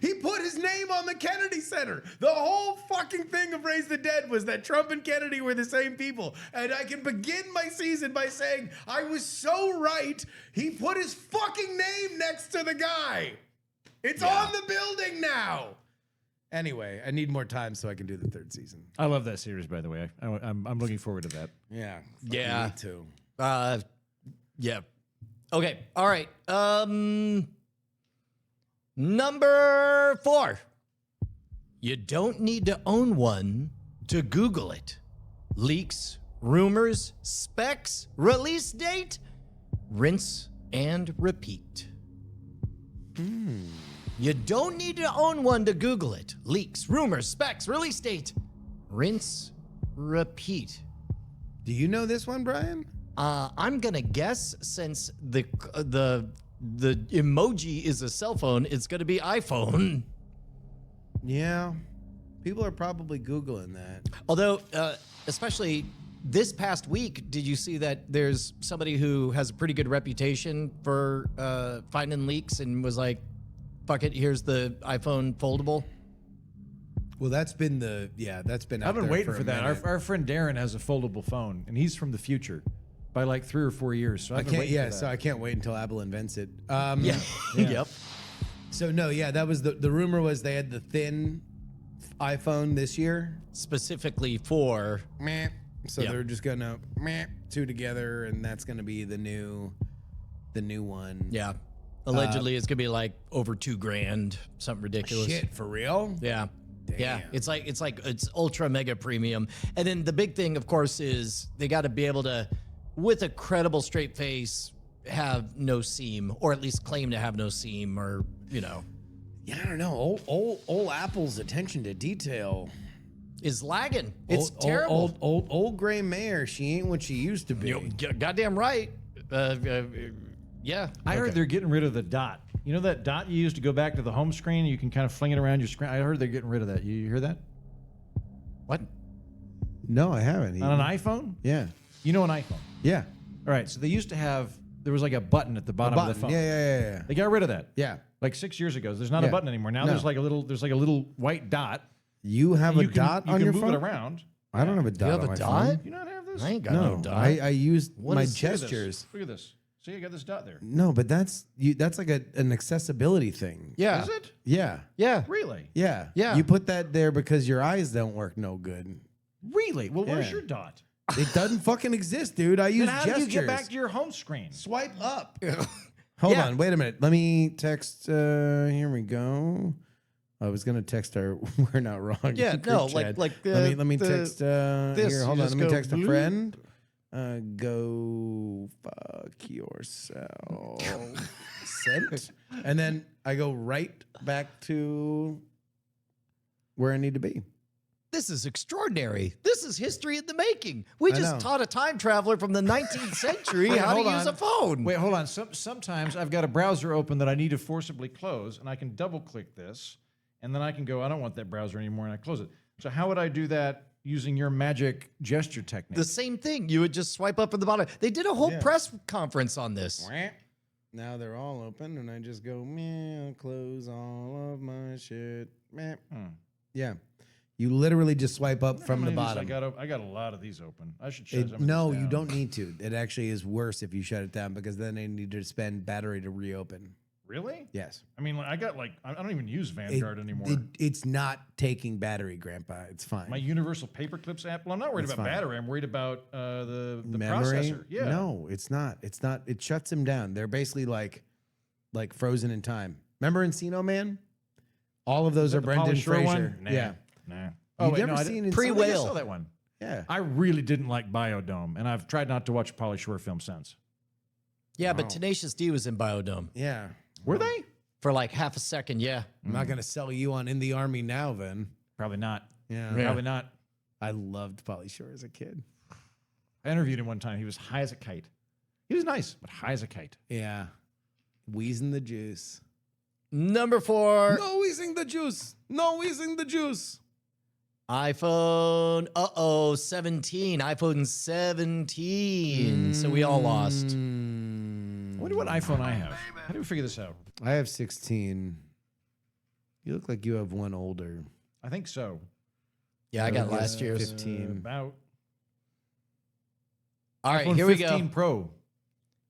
he put his name on the Kennedy Center. The whole fucking thing of Raise the Dead was that Trump and Kennedy were the same people. And I can begin my season by saying I was so right. He put his fucking name next to the guy. It's on the building now. Anyway, I need more time so I can do the third season. I love that series, by the way. I'm looking forward to that. Yeah. Yeah. Me too. Yeah. Okay. All right. Number 4. You don't need to own one to Google it. Leaks, rumors, specs, release date, rinse and repeat. You don't need to own one to Google it. Leaks, rumors, specs, release date, rinse, repeat. Do you know this one, Brian? I'm gonna guess since the emoji is a cell phone, it's gonna be iPhone. Yeah. People are probably Googling that. Although, especially this past week, did you see that there's somebody who has a pretty good reputation for finding leaks and was like, fuck it, here's the iPhone foldable? Well, that's been out I've been there waiting a for that. minute. Our friend Darren has a foldable phone, and he's from the future by like 3 or 4 years. So I've been waiting for that. So I can't wait until Apple invents it. Yeah. Yep. So no, yeah, that was the rumor was they had the thin iPhone this year. Specifically for Meh. So Yep. they're just gonna two together, and that's gonna be the new one. yeah. Allegedly, it's gonna be like over $2,000, something ridiculous. Shit, for real? Yeah. Yeah. Damn. It's ultra mega premium. And then the big thing, of course, is they got to be able to, with a credible straight face, have no seam, or at least claim to have no seam, or, Yeah, I don't know. Old Apple's attention to detail. is lagging. It's terrible. Old gray mare. She ain't what she used to be. Goddamn right. Yeah. I heard they're getting rid of the dot. You know that dot you use to go back to the home screen? You can kind of fling it around your screen. I heard they're getting rid of that. You hear that? What? No, I haven't. On an iPhone? Yeah. You know an iPhone. Yeah. All right. So they used to have, there was like a button at the bottom of the phone. Yeah. They got rid of that. Yeah. Like 6 years ago. There's not a Yeah. button anymore. Now No. there's like a little white dot. You have You a dot can on your move phone? it around. I don't have a dot You have on a my dot? phone. Do you not have this? I ain't got no No, dot. I used my is- Look at this. gestures. Look at this. See, I got this dot there. No, but that's like an accessibility thing. Yeah. Is it? Yeah. Yeah. Really? Yeah. Yeah. You put that there because your eyes don't work no good. Really? Well, where's Yeah. your dot? It doesn't fucking exist, dude. I use Then how gestures. do you get back to your home screen? Swipe up. Hold Yeah. on. Wait a minute. Let me text. Here we go. I was gonna text her. We're not wrong. Yeah, group no, chat. let me text. this, Here, you hold on. just Let me go text a bloop. friend. Go fuck yourself. Sent. And then I go right back to where I need to be. This is extraordinary. This is history in the making. We I just know. taught a time traveler from the 19th century Wait, how to hold use on. a phone. Wait, hold on. Sometimes I've got a browser open that I need to forcibly close, and I can double click this, and then I can go, I don't want that browser anymore, and I close it. So how would I do that using your magic gesture technique? The same thing. You would just swipe up at the bottom. They did a whole Yeah. press conference on this. Now they're all open, and I just go, meh, close all of my shit. Meh. Yeah. You literally just swipe up from the bottom. I got a lot of these open. I should shut some of these No, you down. don't need to. It actually is worse if you shut it down because then they need to spend battery to reopen. Really? Yes. I mean, I don't even use Vanguard anymore. It's not taking battery, Grandpa. It's fine. My Universal Paperclips app. Well, I'm not worried It's about fine. battery. I'm worried about the Memory? processor. Yeah. No, it's not. It's not. It shuts them down. They're basically like frozen in time. Remember Encino Man? All of those are The Brendan Pauly Shore Fraser. one? Nah. Yeah. Nah. You've wait, never I seen didn't- Encino I think I Whale. saw that one. Yeah. I really didn't like Biodome, and I've tried not to watch a Pauly Shore film since. Yeah, Wow. but Tenacious D was in Biodome Yeah. Were they? for like half a second. Yeah. I'm not going to sell you on In the Army Now, then. Probably not. Yeah. Yeah. Probably not. I loved Pauly Shore as a kid. I interviewed him one time. He was high as a kite. He was nice, but high as a kite. Yeah. Wheezing the juice. Number 4, No wheezing the juice. No wheezing the juice. iPhone. 17. iPhone 17. So we all lost. I wonder what iPhone I have. How do we figure this out? I have 16. You look like you have one older. I think so. Yeah, I got last year's. 15. About. All right, iPhone here we 15 go. Pro.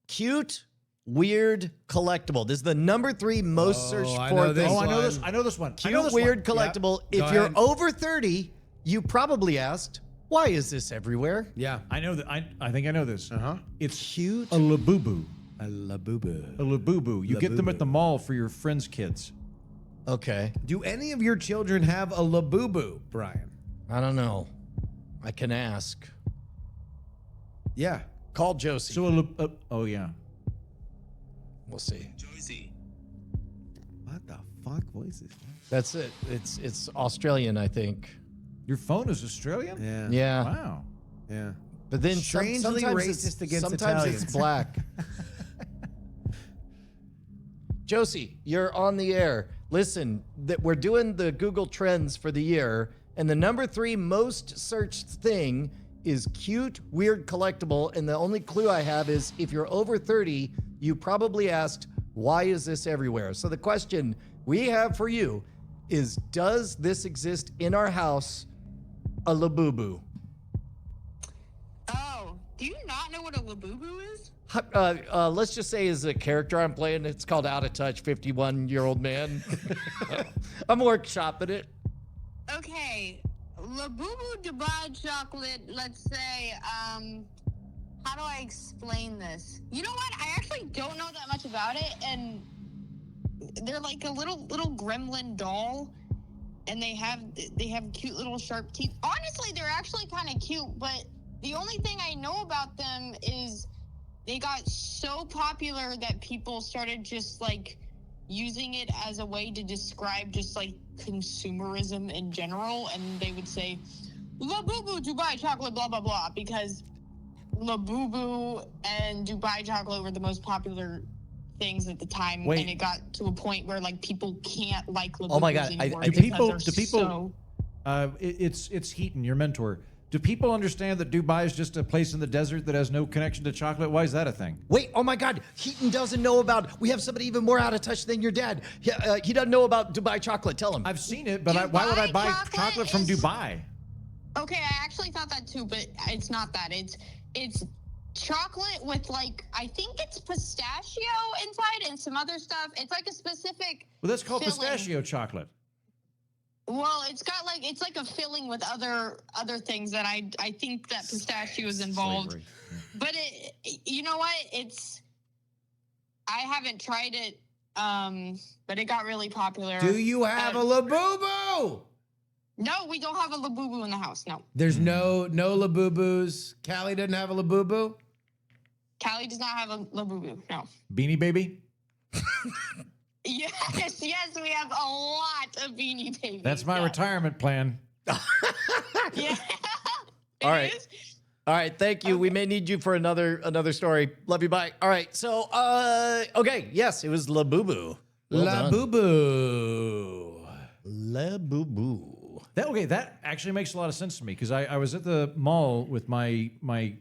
Cute, weird, collectible. This is the number 3 most searched I for know this thing. Oh, I know one. this. I know this one. I Cute, know this weird, one. collectible. Yep. If Go you're ahead. over 30, you probably asked, why is this everywhere? Yeah. I know that. I think I know this. Uh-huh. It's cute. A Labubu. A Labubu. A Labubu. You get them at the mall for your friends' kids. Okay. Do any of your children have a Labubu, Brian? I don't know. I can ask. Yeah. Call Josie. So oh yeah. We'll see. What the fuck voice is That's it. It's Australian, I think. Your phone is Australian? that? Yeah. Wow. Yeah. But then Strangely sometimes racist it's, against sometimes Italians. it's black. Josie, you're on the air. Listen, that we're doing the Google Trends for the year, and the number 3 most searched thing is cute, weird, collectible. And the only clue I have is if you're over 30, you probably asked, why is this everywhere? So the question we have for you is, does this exist in our house? A Labubu. Oh, do you not know what a Labubu is? Let's just say is a character I'm playing. It's called Out of Touch, 51-year-old man. I'm workshopping it. Okay, Labubu Dubai chocolate, let's say, how do I explain this? You know what? I actually don't know that much about it, and they're like a little gremlin doll, and they have cute little sharp teeth. Honestly, they're actually kind of cute, but the only thing I know about them is they got so popular that people started just like using it as a way to describe just like consumerism in general, and they would say Labubu Dubai chocolate blah blah blah because Labubu and Dubai chocolate were the most popular things at the time. Wait. And it got to a point where like people can't like Labubus Oh my God, anymore I because think- they're so... It's Heaton, your mentor. Do people understand that Dubai is just a place in the desert that has no connection to chocolate? Why is that a thing? Wait, oh my God, Heaton doesn't know about, we have somebody even more out of touch than your dad. He doesn't know about Dubai chocolate. Tell him. I've seen it, but why would I Dubai buy chocolate chocolate from is- Dubai? Okay, I actually thought that too, but it's not that. It's chocolate with like, I think it's pistachio inside and some other stuff. It's like a specific Well, that's called filling. pistachio chocolate. Well, it's like a filling with other things that I think that pistachio is involved. Slavery. But you know what? I haven't tried it. But it got really popular. Do you have a Labubu? No, we don't have a Labubu in the house. No. There's no Labubus. Callie doesn't have a Labubu. Callie does not have a Labubu. No. Beanie Baby? Yes, we have a lot of Beanie Babies. That's my retirement plan. Yeah. All right. All right, thank you. We may need you for another story. Love you, bye. All right, so okay, yes, it was Labubu. Well done. Labubu. Labubu. That actually makes a lot of sense to me because I was at the mall with my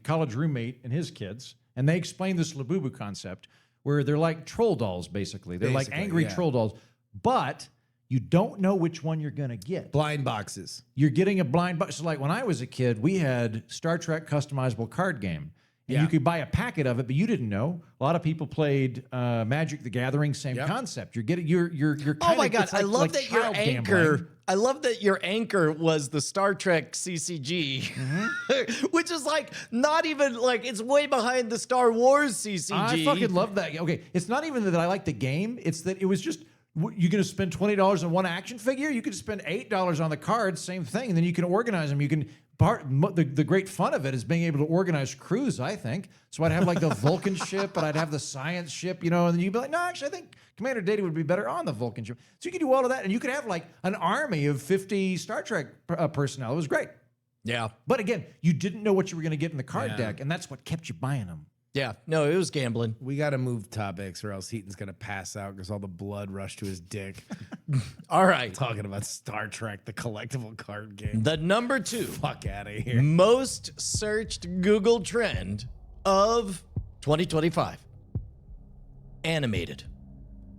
college roommate and his kids, and they explained this Labubu concept where they're like troll dolls, basically. They're like angry troll dolls, but you don't know which one you're going to get. Blind boxes. You're getting a blind box. So like when I was a kid, we had Star Trek customizable card game. And you could buy a packet of it, but you didn't know. A lot of people played Magic the Gathering, same concept. You're getting you're kind Oh my of, god, it's like, I love like that your child anchor gambling. I love that your anchor was the Star Trek CCG, which is like not even like it's way behind the Star Wars CCG. I fucking love that. Okay, it's not even that I like the game. It's that it was just you're going to spend $20 on one action figure. You could spend $8 on the cards, same thing, and then you can organize them. You can the great fun of it is being able to organize crews. I think so. I'd have like the Vulcan ship, and I'd have the science ship, and then you'd be like, no, actually, I think Commander Data would be better on the Vulcan ship. So you could do all of that, and you could have like an army of 50 Star Trek personnel. It was great. Yeah. But again, you didn't know what you were going to get in the card deck, and that's what kept you buying them. Yeah. No, it was gambling. We got to move topics or else Heaton's going to pass out because all the blood rushed to his dick. All right. Talking about Star Trek, the collectible card game. The number 2 Fuck out of here. most searched Google trend of 2025. Animated.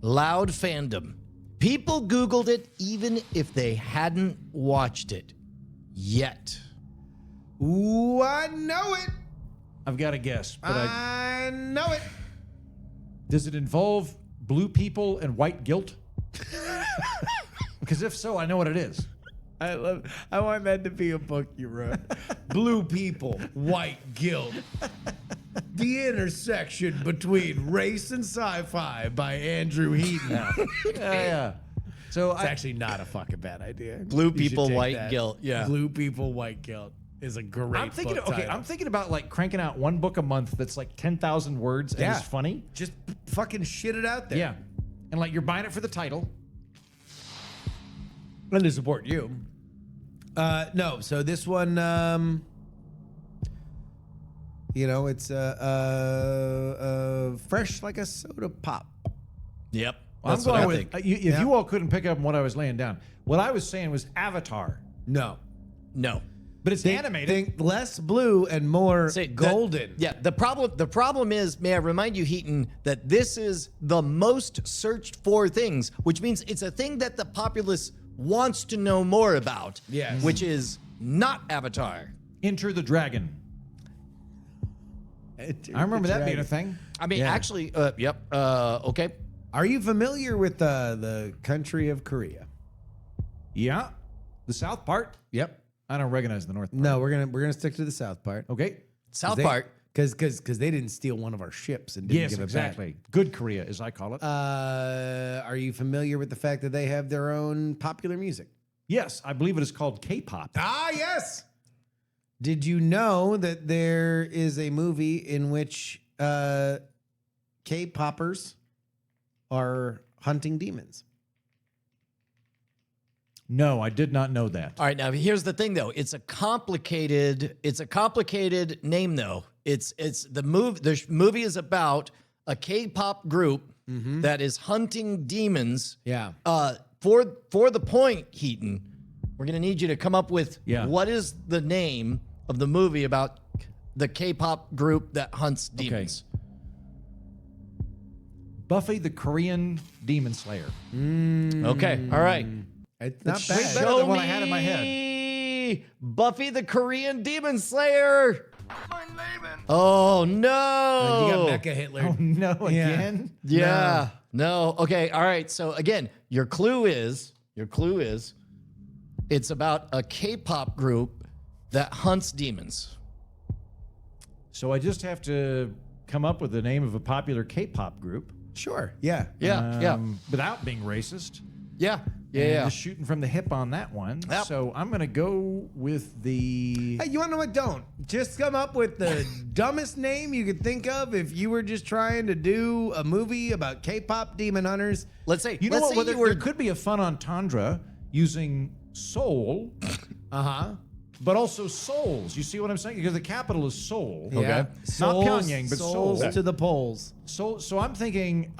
Loud fandom. People Googled it even if they hadn't watched it yet. Ooh, I know it. I've got to guess, but I know it. does it involve blue people and white guilt? Because if so, I know what it is. I want that to be a book you wrote. Blue people, white guilt. The intersection between race and sci-fi by Andrew Heaton. Yeah. So It's actually not a fucking bad idea. Blue You should people, take white that. guilt. Yeah. Blue people, white guilt is a great I'm thinking. book Okay, title. I'm thinking about like cranking out one book a month that's like 10,000 words and is funny. Just fucking shit it out there. Yeah, and like you're buying it for the title. And to support you. No, so this one, it's fresh like a soda pop. Yep. I'm That's what going I with. think. If you all couldn't pick up on what I was laying down, what I was saying was Avatar, No. No. but it's animated. Think less blue and more Say, golden. The problem is, may I remind you, Heaton, that this is the most searched for things, which means it's a thing that the populace wants to know more about. Yes. Which is not Avatar. Enter the Dragon. I remember that being a thing. I mean, Yeah. actually, yep. Okay. Are you familiar with the country of Korea? Yeah, the South part. Yep. I don't recognize the North part. No, we're gonna stick to the South part. Okay. South Park. Because they didn't steal one of our ships and didn't Yes, give it exactly. Good Korea, as I call it. back. Are you familiar with the fact that they have their own popular music? Yes, I believe it is called K-pop. Ah, yes. Did you know that there is a movie in which K-poppers are hunting demons? No, I did not know that. All right, now here's the thing though. It's a complicated name though. It's the movie is about a K-pop group that is hunting demons. Yeah. For the point, Heaton, we're gonna need you to come up with what is the name of the movie about the K-pop group that hunts demons. Buffy the Korean Demon Slayer. Okay, all right. It's not way bad. better than what I had in my head. Me Buffy the Korean Demon Slayer. Oh no! You got Mecha Hitler. Oh no, again? Yeah. No. Okay. All right. So again, your clue is it's about a K-pop group that hunts demons. So I just have to come up with the name of a popular K-pop group. Sure. Yeah. Yeah. Without being racist. Yeah. And just shooting from the hip on that one. Yep. So I'm going to go with the... Hey, you want to know what? Don't. Just come up with the dumbest name you could think of if you were just trying to do a movie about K-pop demon hunters. Let's say You know let's what? say Well, you there, were there could be a fun entendre using soul, but also souls. You see what I'm saying? Because the capital is Seoul. Yeah. Not Pyongyang, but souls Seoul. to the poles. So I'm thinking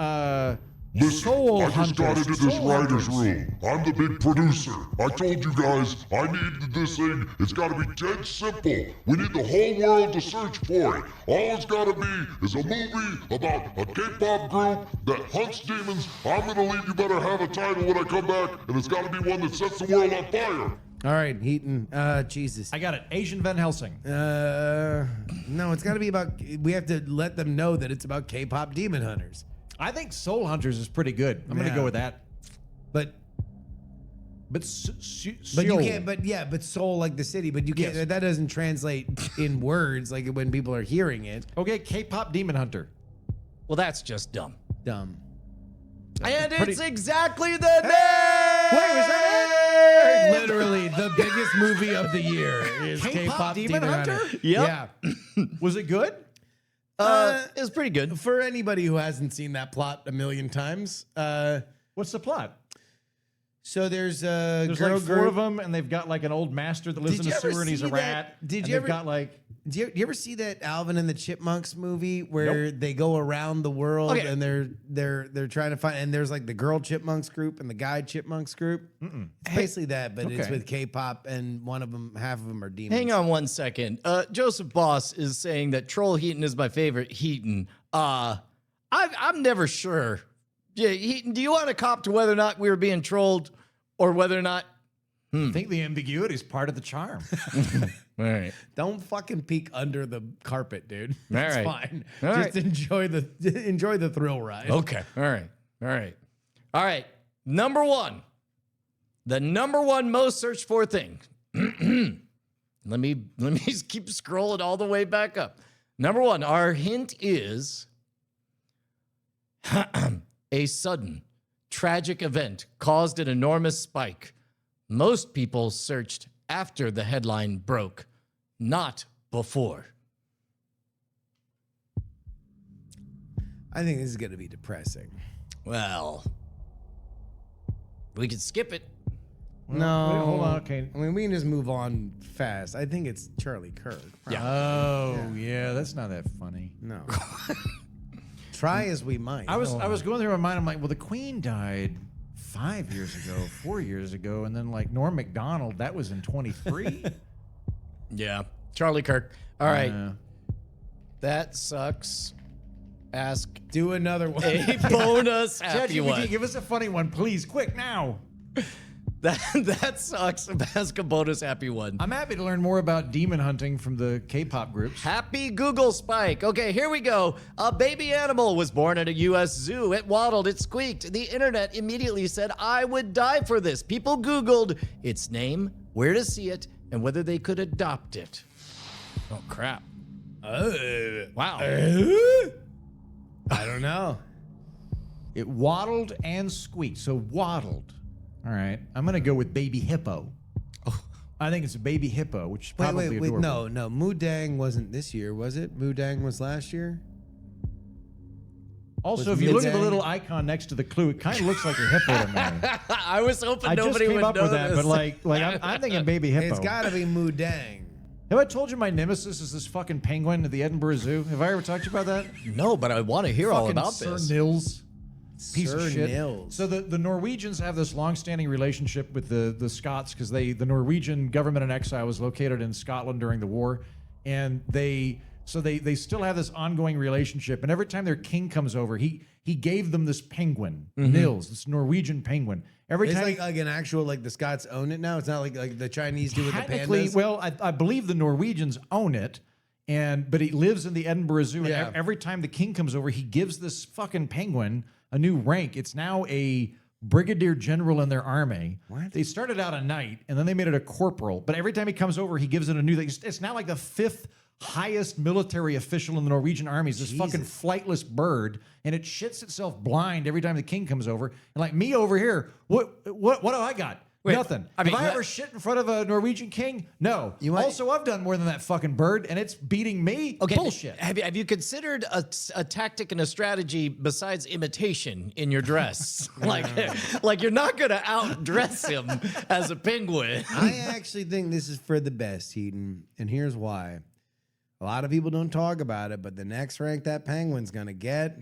Listen, soul I just got hunters. into this Soul writer's hunters. room. I'm the big producer. I told you guys I needed this thing. It's got to be dead simple. We need the whole world to search for it. All it's got to be is a movie about a K-pop group that hunts demons. I'm going to leave. You better have a title when I come back, and it's got to be one that sets the world on fire. All right, Heaton. Jesus. I got it. Asian Van Helsing. No, it's got to be about. We have to let them know that it's about K-pop demon hunters. I think Soul Hunters is pretty good. I'm going to Yeah. go with that. But But you Seoul. can't. But Seoul like the city. But you can't. Yes. That doesn't translate in words like when people are hearing it. Okay, K-pop Demon Hunter. well, that's just dumb. Dumb. And Pretty- it's exactly the name. Wait, was that literally the biggest movie of the year? Is K-pop Demon Hunter? Yep. Yeah. Was it good? It was pretty good. For anybody who hasn't seen that plot a million times, What's the plot? so there's a There's girl like four group. of them, and they've got like an old master that lives Did in you a ever sewer, and he's a see rat. that? Did and you they've ever- got like Do you ever see that Alvin and the Chipmunks movie where they go around the world Okay. and they're trying to find, and there's like the girl Chipmunks group and the guy Chipmunks group? It's basically that, but it's Okay. with K-pop, and half of them are demons. Hang on one second. Joseph Boss is saying that Troll Heaton is my favorite Heaton. I'm never sure. Yeah, Heaton, do you want to cop to whether or not we were being trolled or whether or not? I think the ambiguity is part of the charm. All right. Don't fucking peek under the carpet, dude. All That's right. fine. All Just right. enjoy the thrill ride. Okay. All right. All right. All right. Number one. The number one most searched for thing. Let me just keep scrolling all the way back up. Number one, our hint is a sudden tragic event caused an enormous spike. Most people searched after the headline broke, not before. I think this is going to be depressing. Well, we could skip it. No. Wait, hold on. Okay. I mean, we can just move on fast. I think it's Charlie Kirk. Oh, yeah, that's not that funny. No. Try as we might. I was going through my mind. I'm like, well, the Queen died 5 years ago, 4 years ago, and then like Norm Macdonald, that was in 23. Yeah. Charlie Kirk. All right. Yeah. That sucks. Ask Do another one. a bonus happy ChatGPT, one. give us a funny one, please, quick now. That sucks. Ask a bonus happy one. I'm happy to learn more about demon hunting from the K-pop groups. Happy Google Spike. Okay, here we go. A baby animal was born at a U.S. zoo. It waddled, it squeaked. The internet immediately said, I would die for this. People Googled its name, where to see it, and whether they could adopt it. Oh, crap. Wow. I don't know. It waddled and squeaked. So waddled. All right. I'm going to go with baby hippo. I think it's a baby hippo, which is probably Wait. adorable. No. Mudang wasn't this year, was it? Mudang was last year? Also, Was if you look at the Mudang- little icon next to the clue, it kind of looks like a hippo to me. I was hoping I just nobody came would up know with that, this. but like I'm thinking baby hippo. It's got to be Mudang. Have I told you my nemesis is this fucking penguin at the Edinburgh Zoo? Have I ever talked to you about that? No, but I want to hear all Fucking about Sir this. Nils. Piece of Sir shit. Nils. So the Norwegians have this long-standing relationship with the Scots because the Norwegian government in exile was located in Scotland during the war, and they still have this ongoing relationship. And every time their king comes over, he gave them this penguin, Nils, this Norwegian penguin. Every It's time like an actual, like the Scots own it now. It's not like the Chinese do with the technically, pandas. well, I believe the Norwegians own it, but he lives in the Edinburgh Zoo, and Yeah. every time the king comes over, he gives this fucking penguin a new rank. It's now a brigadier general in their army. What? They started out a knight, and then they made it a corporal. But every time he comes over, he gives it a new thing. It's now like the 5th highest military official in the Norwegian army is this fucking flightless bird, and it shits itself blind every time the king comes over. And like me over here, what do I got? Nothing. I mean, have I ever shit in front of a Norwegian king? No. Also, I've done more than that fucking bird, and it's beating me. Okay, Bullshit. Have you considered a tactic and a strategy besides imitation in your dress? like you're not gonna outdress him as a penguin. I actually think this is for the best, Heaton, and here's why. A lot of people don't talk about it, but the next rank that penguin's gonna get,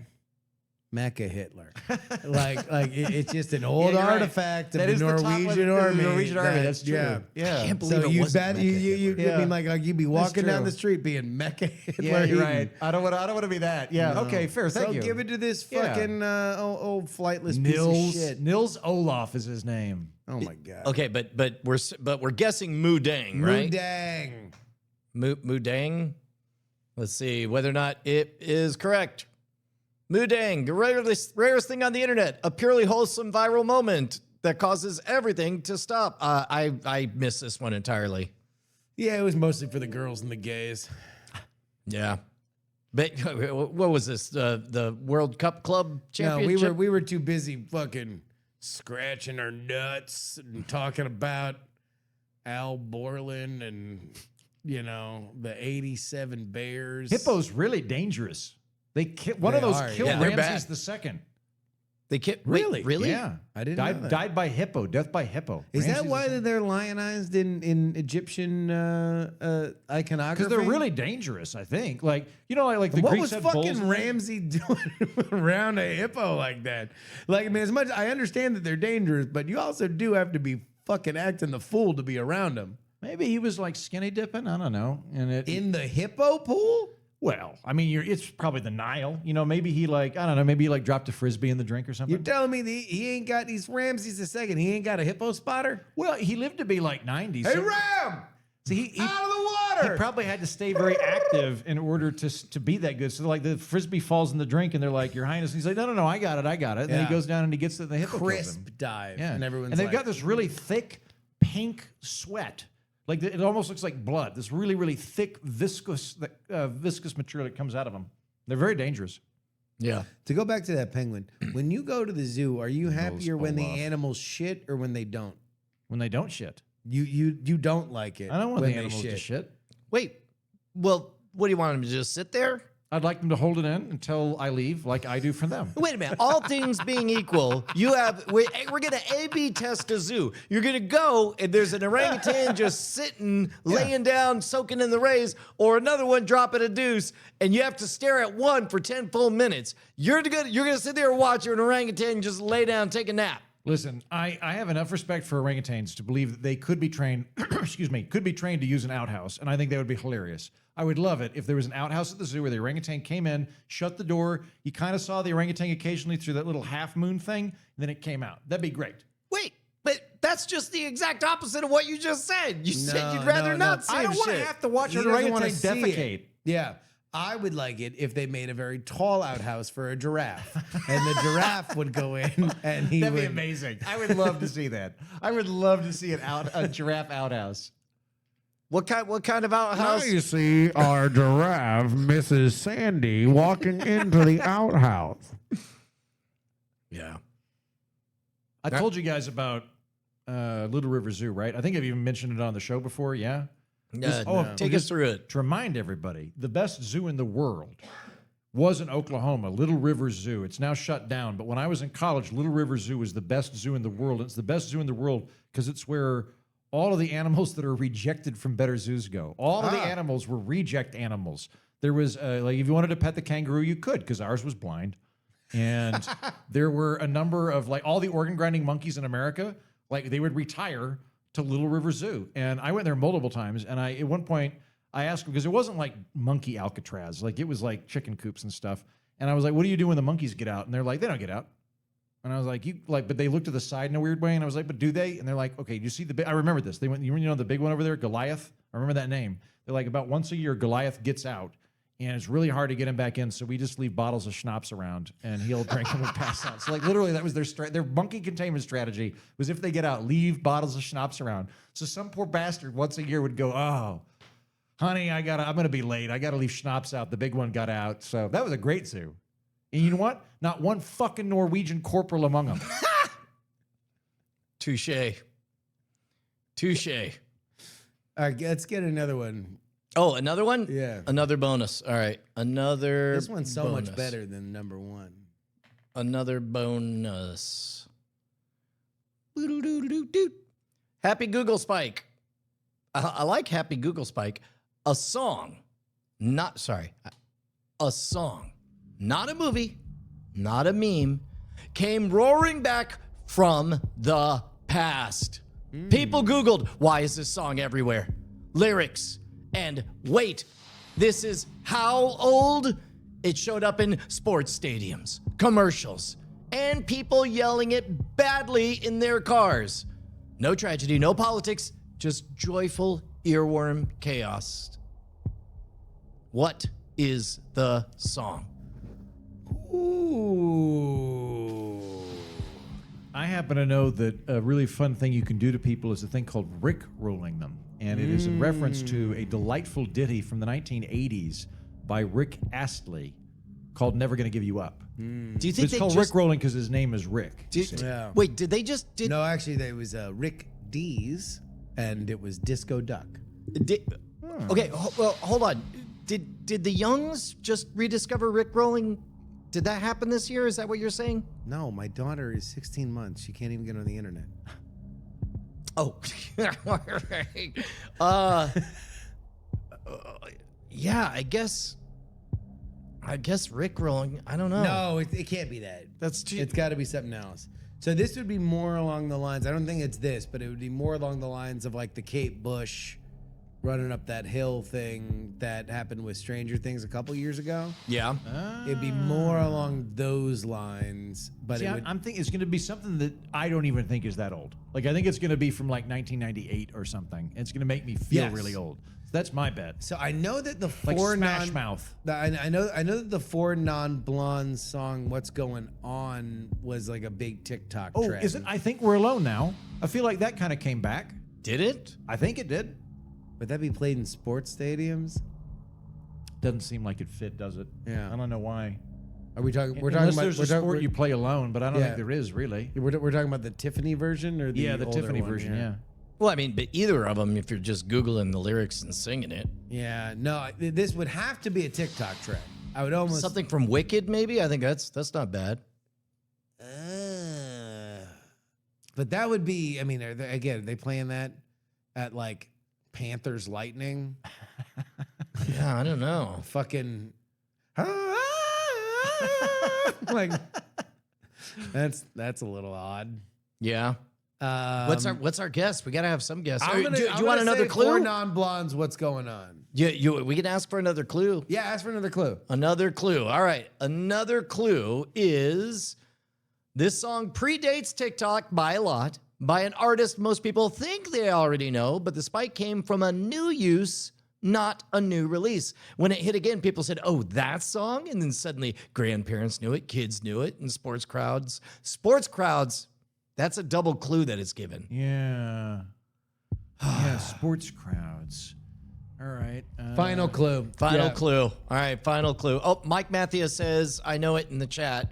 Mecha Hitler. It's just an old artifact of the Norwegian army. Norwegian army. That's true. Yeah. Yeah. I can't believe So it you wasn't bet Mecha you Hitler. I mean, like you'd be walking down true. the street being Mecha Hitler. Yeah, you're Heaton. right. I don't want to be that. Yeah. No. Okay. Fair. Thank you. So give it to this fucking old flightless Nils. piece of shit. Nils Olaf is his name. Oh my god. Okay, but we're guessing Mudang, right? Mudang. Mudang. Let's see whether or not it is correct. Mudang, the rarest thing on the internet, a purely wholesome viral moment that causes everything to stop. I missed this one entirely. Yeah, it was mostly for the girls and the gays. Yeah. But what was this? The World Cup Club Championship? No, we were too busy fucking scratching our nuts and talking about Al Borland and the 87 Bears. Hippo's really dangerous. One of those are, killed yeah. They're Ramses bad. the second. They can't Really? Really? Yeah, I didn't know that. died by hippo. Death by hippo. Is that Ramses why the they're lionized in Egyptian iconography? Because they're really dangerous, I think. Like the What Greeks was had bulls fucking and- Ramsey doing around a hippo like that? Like, I mean, as much I understand that they're dangerous, but you also do have to be fucking acting the fool to be around them. Maybe he was like skinny dipping. I don't know. And In the hippo pool? well, I mean, it's probably the Nile. Maybe he I don't know. Maybe he dropped a frisbee in the drink or something. You're telling me he ain't got these Ramses the second? He ain't got a hippo spotter? Well, he lived to be like 90. Hey, so, Ram! so he Out of the He water! probably had to stay very active in order to be that good. So like the frisbee falls in the drink, and they're like, "Your Highness," and he's like, "No, I got it." And then Yeah. he goes down and he gets it, and the hippo kills him. Crisp dive. Yeah, And everyone's they've like, got this really thick pink sweat. Like it almost looks like blood. This really, really thick, viscous material that comes out of them. They're very dangerous. Yeah. To go back to that penguin, when you go to the zoo, are you happier when the Olaf. animals shit or when they don't? When they don't shit, You don't like it. I don't want when the they animals to shit. Wait. Well, what do you want them to just sit there? I'd like them to hold it in until I leave, like I do for them. Wait a minute. All things being equal, we're going to A/B test a zoo. You're going to go and there's an orangutan just sitting, laying down, soaking in the rays, or another one dropping a deuce, and you have to stare at one for 10 full minutes. You're going to sit there and watch an orangutan just lay down and take a nap. Listen, I have enough respect for orangutans to believe that they could be trained, could be trained to use an outhouse, and I think that would be hilarious. I would love it if there was an outhouse at the zoo where the orangutan came in, shut the door, you kind of saw the orangutan occasionally through that little half moon thing, and then it came out. That'd be great. Wait, but that's just the exact opposite of what you just said. You said No, you'd rather no, not no. see I him don't want to shit. have to watch He an doesn't orangutan wanna see it. defecate. Yeah. I would like it if they made a very tall outhouse for a giraffe. And the giraffe would go in and he That'd would be amazing. I would love to see that. I would love to see a giraffe outhouse. What kind of outhouse? Now you see our giraffe, Mrs. Sandy, walking into the outhouse. Yeah. I told you guys about Little River Zoo, right? I think I've even mentioned it on the show before. Yeah. Take us through it. To remind everybody, the best zoo in the world was in Oklahoma, Little River Zoo. It's now shut down. But when I was in college, Little River Zoo was the best zoo in the world. It's the best zoo in the world because it's where all of the animals that are rejected from better zoos go. All of the animals were reject animals. There was, like, if you wanted to pet the kangaroo, you could because ours was blind. And there were a number of, like, all the organ grinding monkeys in America, like, they would retire to Little River Zoo. And I went there multiple times. And at one point, I asked them, because it wasn't like monkey Alcatraz, like it was like chicken coops and stuff. And I was like, what do you do when the monkeys get out? And they're like, they don't get out. And I was like, but they look to the side in a weird way. And I was like, but do they? And they're like, okay, do you see the big, I remember this. They went, the big one over there, Goliath? I remember that name. They're like, about once a year, Goliath gets out. And it's really hard to get him back in, so we just leave bottles of schnapps around, and he'll drink them and pass out. So, like, literally, that was their monkey containment strategy, was if they get out, leave bottles of schnapps around. So some poor bastard once a year would go, oh, Honey, I'm going to be late. I got to leave Schnapps out. The big one got out. So that was a great zoo. And you know what? Not one fucking Norwegian corporal among them. Touche. All right, let's get another one. Oh, another one? Yeah. Another bonus. All right. Another This one's so bonus. much better than number one. Another bonus. Boo-doo-doo-doo-doo. Happy Google Spike. I like Happy Google Spike. A song. A song. Not a movie. Not a meme. Came roaring back from the past. People Googled, why is this song everywhere? Lyrics. And wait, this is how old? It showed up in sports stadiums, commercials, and people yelling it badly in their cars. No tragedy, no politics, just joyful earworm chaos. What is the song? Ooh. I happen to know that a really fun thing you can do to people is a thing called Rick rolling them. And it is in reference to a delightful ditty from the 1980s by Rick Astley called Never Gonna Give You Up. Do you But think it's they called just, Rick rolling because his name is Rick. do- Yeah. Wait, did they just did, No, actually, there was Rick D's, and it was Disco Duck. Okay, well, hold on. Did the Youngs just rediscover Rick rolling? Did that happen this year? Is that what you're saying? No, my daughter is 16 months. She can't even get on the internet. Oh, all right. Yeah, I guess Rick rolling. I don't know. No, it can't be that. That's too. It's got to be something else. So this would be more along the lines. I don't think it's this, but it would be more along the lines of like the Kate Bush running up that hill thing that happened with Stranger Things a couple years ago. Yeah. It'd be more along those lines, but See, it would. I'm thinking it's going to be something that I don't even think is that old. Like, I think it's going to be from like 1998 or something. It's going to make me feel Yes. really old. That's my bet. So I know that the Like four Smash non, Mouth. I know that the four non-blondes song "What's Going On" was like a big TikTok Oh, trend. is it? I think We're Alone Now. I feel like that kind of came back. Did it? I think it did. Would that be played in sports stadiums? Doesn't seem like it fit, does it? Yeah. I don't know why. Are we talking? We're Unless talking about. there's We're a sport talking, you play alone, but I don't Yeah. think there is really. we're talking about the Tiffany version or the Yeah, the older Tiffany one? version. Yeah. Well, I mean, but either of them, if you're just Googling the lyrics and singing it. Yeah. No, this would have to be a TikTok trend. I would almost Something from Wicked, maybe? I think that's not bad. But that would be. I mean, are they playing that at like Panthers Lightning? Yeah, I don't know. Fucking. Like that's a little odd. Yeah. What's our guess? We gotta have some guess. I'm Or gonna, do I'm you want gonna another say clue? Four non-blondes. What's going on? We can ask for another clue. Yeah, ask for another clue. Another clue. All right. Another clue is this song predates TikTok by a lot, by an artist most people think they already know, but the spike came from a new use, not a new release. When it hit again, people said, oh, that song? And then suddenly grandparents knew it, kids knew it, and sports crowds, that's a double clue that it's given. Yeah. Yeah, sports crowds. All right. Final clue. Final Yeah. clue. All right, final clue. Oh, Mike Matthews says, I know it in the chat.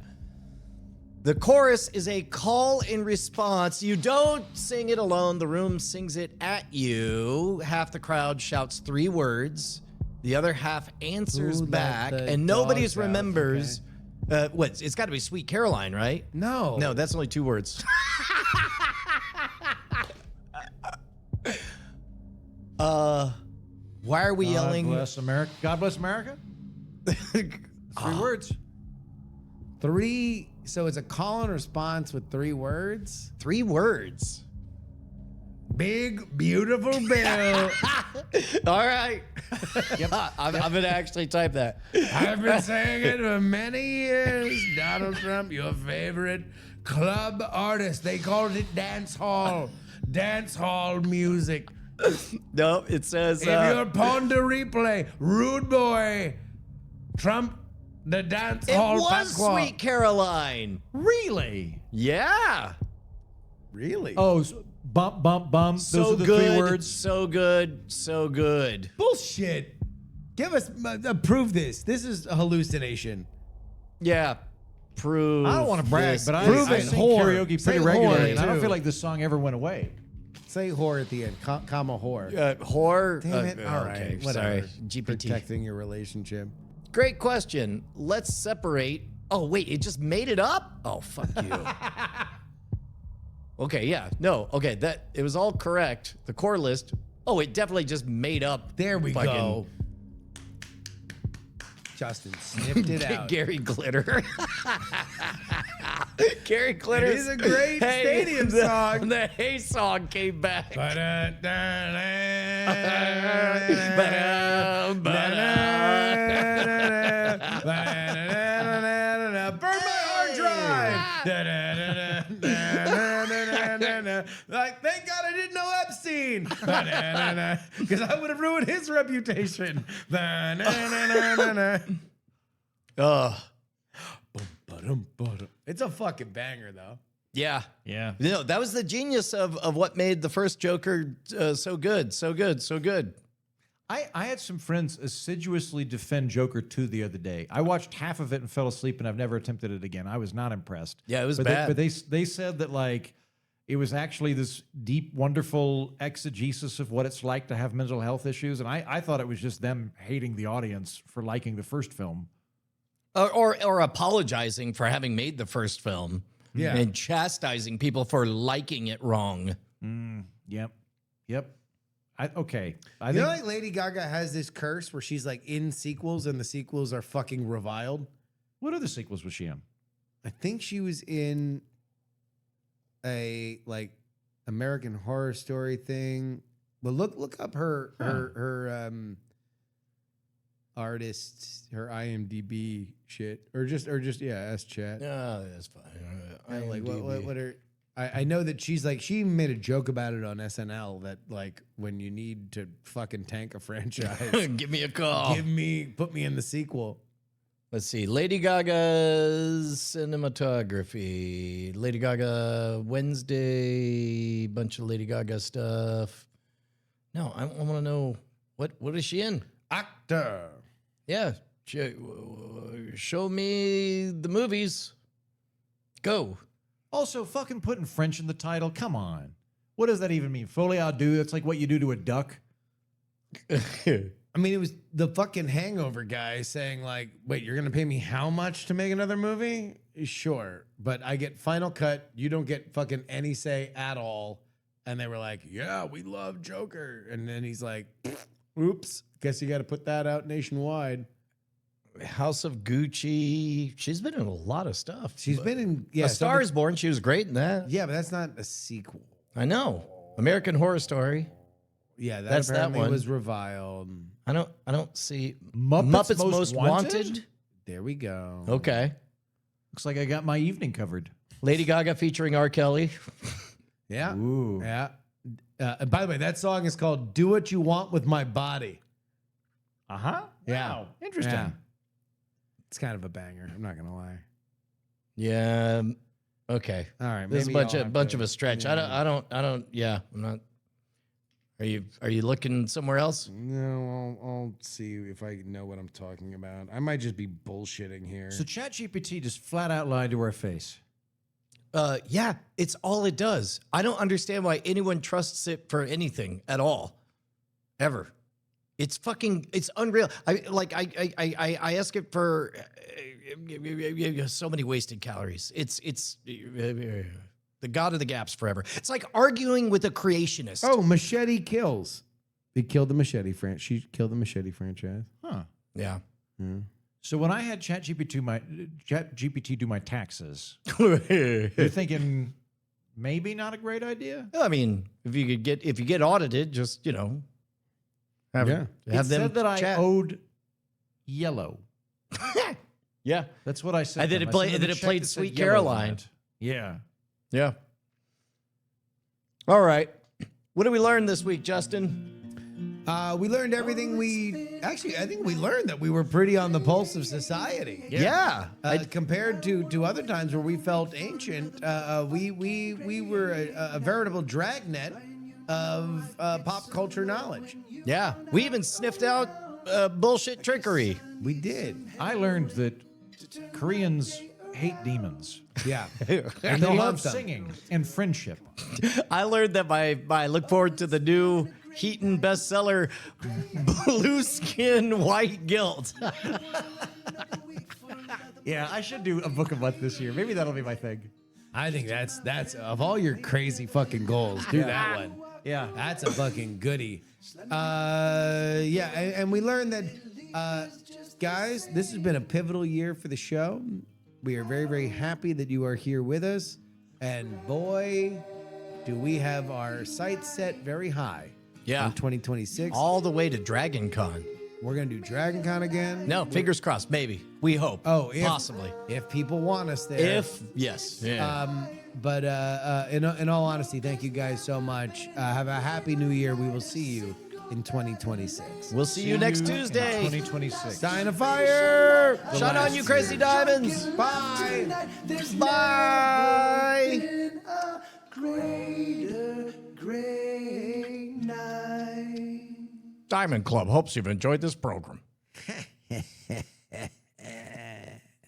The chorus is a call and response. You don't sing it alone. The room sings it at you. Half the crowd shouts 3 words. The other half answers Ooh, back. the And nobody's dog's mouth, remembers. What? It's got to be Sweet Caroline, right? No. No, that's only 2 words. Why are we yelling? God bless America. God bless America? 3 words. 3. So it's a call and response with 3 words. 3 words. Big beautiful bill. All right. I'm going to actually type that. I've been saying it for many years. Donald Trump, your favorite club artist. They called it dance hall music. No, it says. If you're Pond de Replay, Rude Boy, Trump, the dance it hall was patois. Sweet Caroline. Really? Yeah. Really? Oh, bump, bump, bump. Those So are the good. three words. So good. So good. Bullshit. Give us, prove this. This is a hallucination. Yeah. Prove. I don't want to brag, this but I Prove it, sing whore. karaoke Say pretty whore, regularly, and I don't too. feel like this song ever went away. Say whore at the end, comma whore. Whore. Damn it. All right. Okay, Whatever. sorry. GPT. Protecting your relationship. Great question. Let's separate. Oh, wait. It just made it up? Oh, fuck you. Okay, yeah. No. Okay, it was all correct. The core list. Oh, it definitely just made up. There we fucking go. Justin snipped it out. Gary Glitter. Gary Glitter. It is a great stadium song. The Hey song came back. Burn my hard drive. Like, thank God I didn't know Epstein. Because I would have ruined his reputation. It's a fucking banger, though. Yeah. Yeah. No, that was the genius of what made the first Joker so good, so good, so good. I had some friends assiduously defend Joker 2 the other day. I watched half of it and fell asleep, and I've never attempted it again. I was not impressed. Yeah, it was but bad. But they said that, like, it was actually this deep, wonderful exegesis of what it's like to have mental health issues, and I thought it was just them hating the audience for liking the first film. Or apologizing for having made the first film. Yeah. And chastising people for liking it wrong. Yep. I You think know, like Lady Gaga has this curse where she's like in sequels and the sequels are fucking reviled. what other sequels was she in? I think she was in a like American Horror Story thing. But look up her artist, her IMDb shit, or just ask chat. Yeah, that's fine. Like what are I know that she's like, she made a joke about it on SNL that like when you need to fucking tank a franchise, Give me a call. put me in the sequel. Let's see. Lady Gaga's cinematography. Lady Gaga Wednesday. Bunch of Lady Gaga stuff. No, I want to know what is she in? Actor. Yeah. Show me the movies. Go. Also, fucking putting French in the title. Come on. What does that even mean? Folie à deux? It's like what you do to a duck. I mean, it was the fucking Hangover guy saying like, wait, you're going to pay me how much to make another movie? Sure. But I get final cut. You don't get fucking any say at all. And they were like, yeah, we love Joker. And then he's like, oops, guess you got to put that out nationwide. House of Gucci. She's been in a lot of stuff. She's been in, A Star is Born. She was great in that. Yeah, but that's not a sequel. I know. American Horror Story. Yeah, That's that apparently one. was reviled. I don't see Muppets Most Wanted. There we go. Okay. Looks like I got my evening covered. Lady Gaga featuring R. Kelly. Yeah. Ooh. Yeah. And by the way, that song is called "Do What You Want with My Body." Uh-huh. Yeah. Wow. Interesting. Yeah. It's kind of a banger. I'm not gonna lie. Yeah. Okay. All right. This is maybe I'll a have bunch to- of a stretch. yeah. I don't. Yeah. I'm not. Are you looking somewhere else? No, I'll see if I know what I'm talking about. I might just be bullshitting here. So ChatGPT just flat out lied to our face. Yeah. It's all it does. I don't understand why anyone trusts it for anything at all, ever. It's unreal. I ask it for so many wasted calories. It's the god of the gaps forever. It's like arguing with a creationist. Oh, Machete Kills. They killed the Machete franchise. She killed the Machete franchise. Huh. Yeah. So when I had ChatGPT do my taxes, you're thinking maybe not a great idea? I mean, if you get audited, just have It them said that chat. I owed yellow. Yeah. That's what I said. And then to it them. I played- sent and them then a it check played that said Sweet yellow on Caroline. it. Yeah. Yeah. All right. What did we learn this week, Justin? We learned everything I think we learned that we were pretty on the pulse of society. Yeah. Compared to other times where we felt ancient, we were a veritable dragnet of pop culture knowledge. Yeah. We even sniffed out bullshit trickery. We did. I learned that Koreans hate demons. Yeah. And They'll they hunt love them. singing and friendship. I learned that I look forward to the new Heaton bestseller, Blue Skin White Guilt. Yeah, I should do a book a month this year. Maybe that'll be my thing. I think that's of all your crazy fucking goals, do that one. Yeah. That's a fucking goodie. And we learned that, guys, this has been a pivotal year for the show. We are very, very happy that you are here with us. And boy, do we have our sights set very high. Yeah. On 2026. All the way to Dragon Con. We're going to do Dragon Con again. No, fingers crossed, maybe. We hope. Oh, possibly. If people want us there. Yes. Yeah. But in all honesty, thank you guys so much. Have a happy new year. We will see you in 2026. We'll see you next Tuesday. 2026. Sign of fire. Shine on, you crazy diamonds. Bye. Bye. Diamond Club hopes you've enjoyed this program.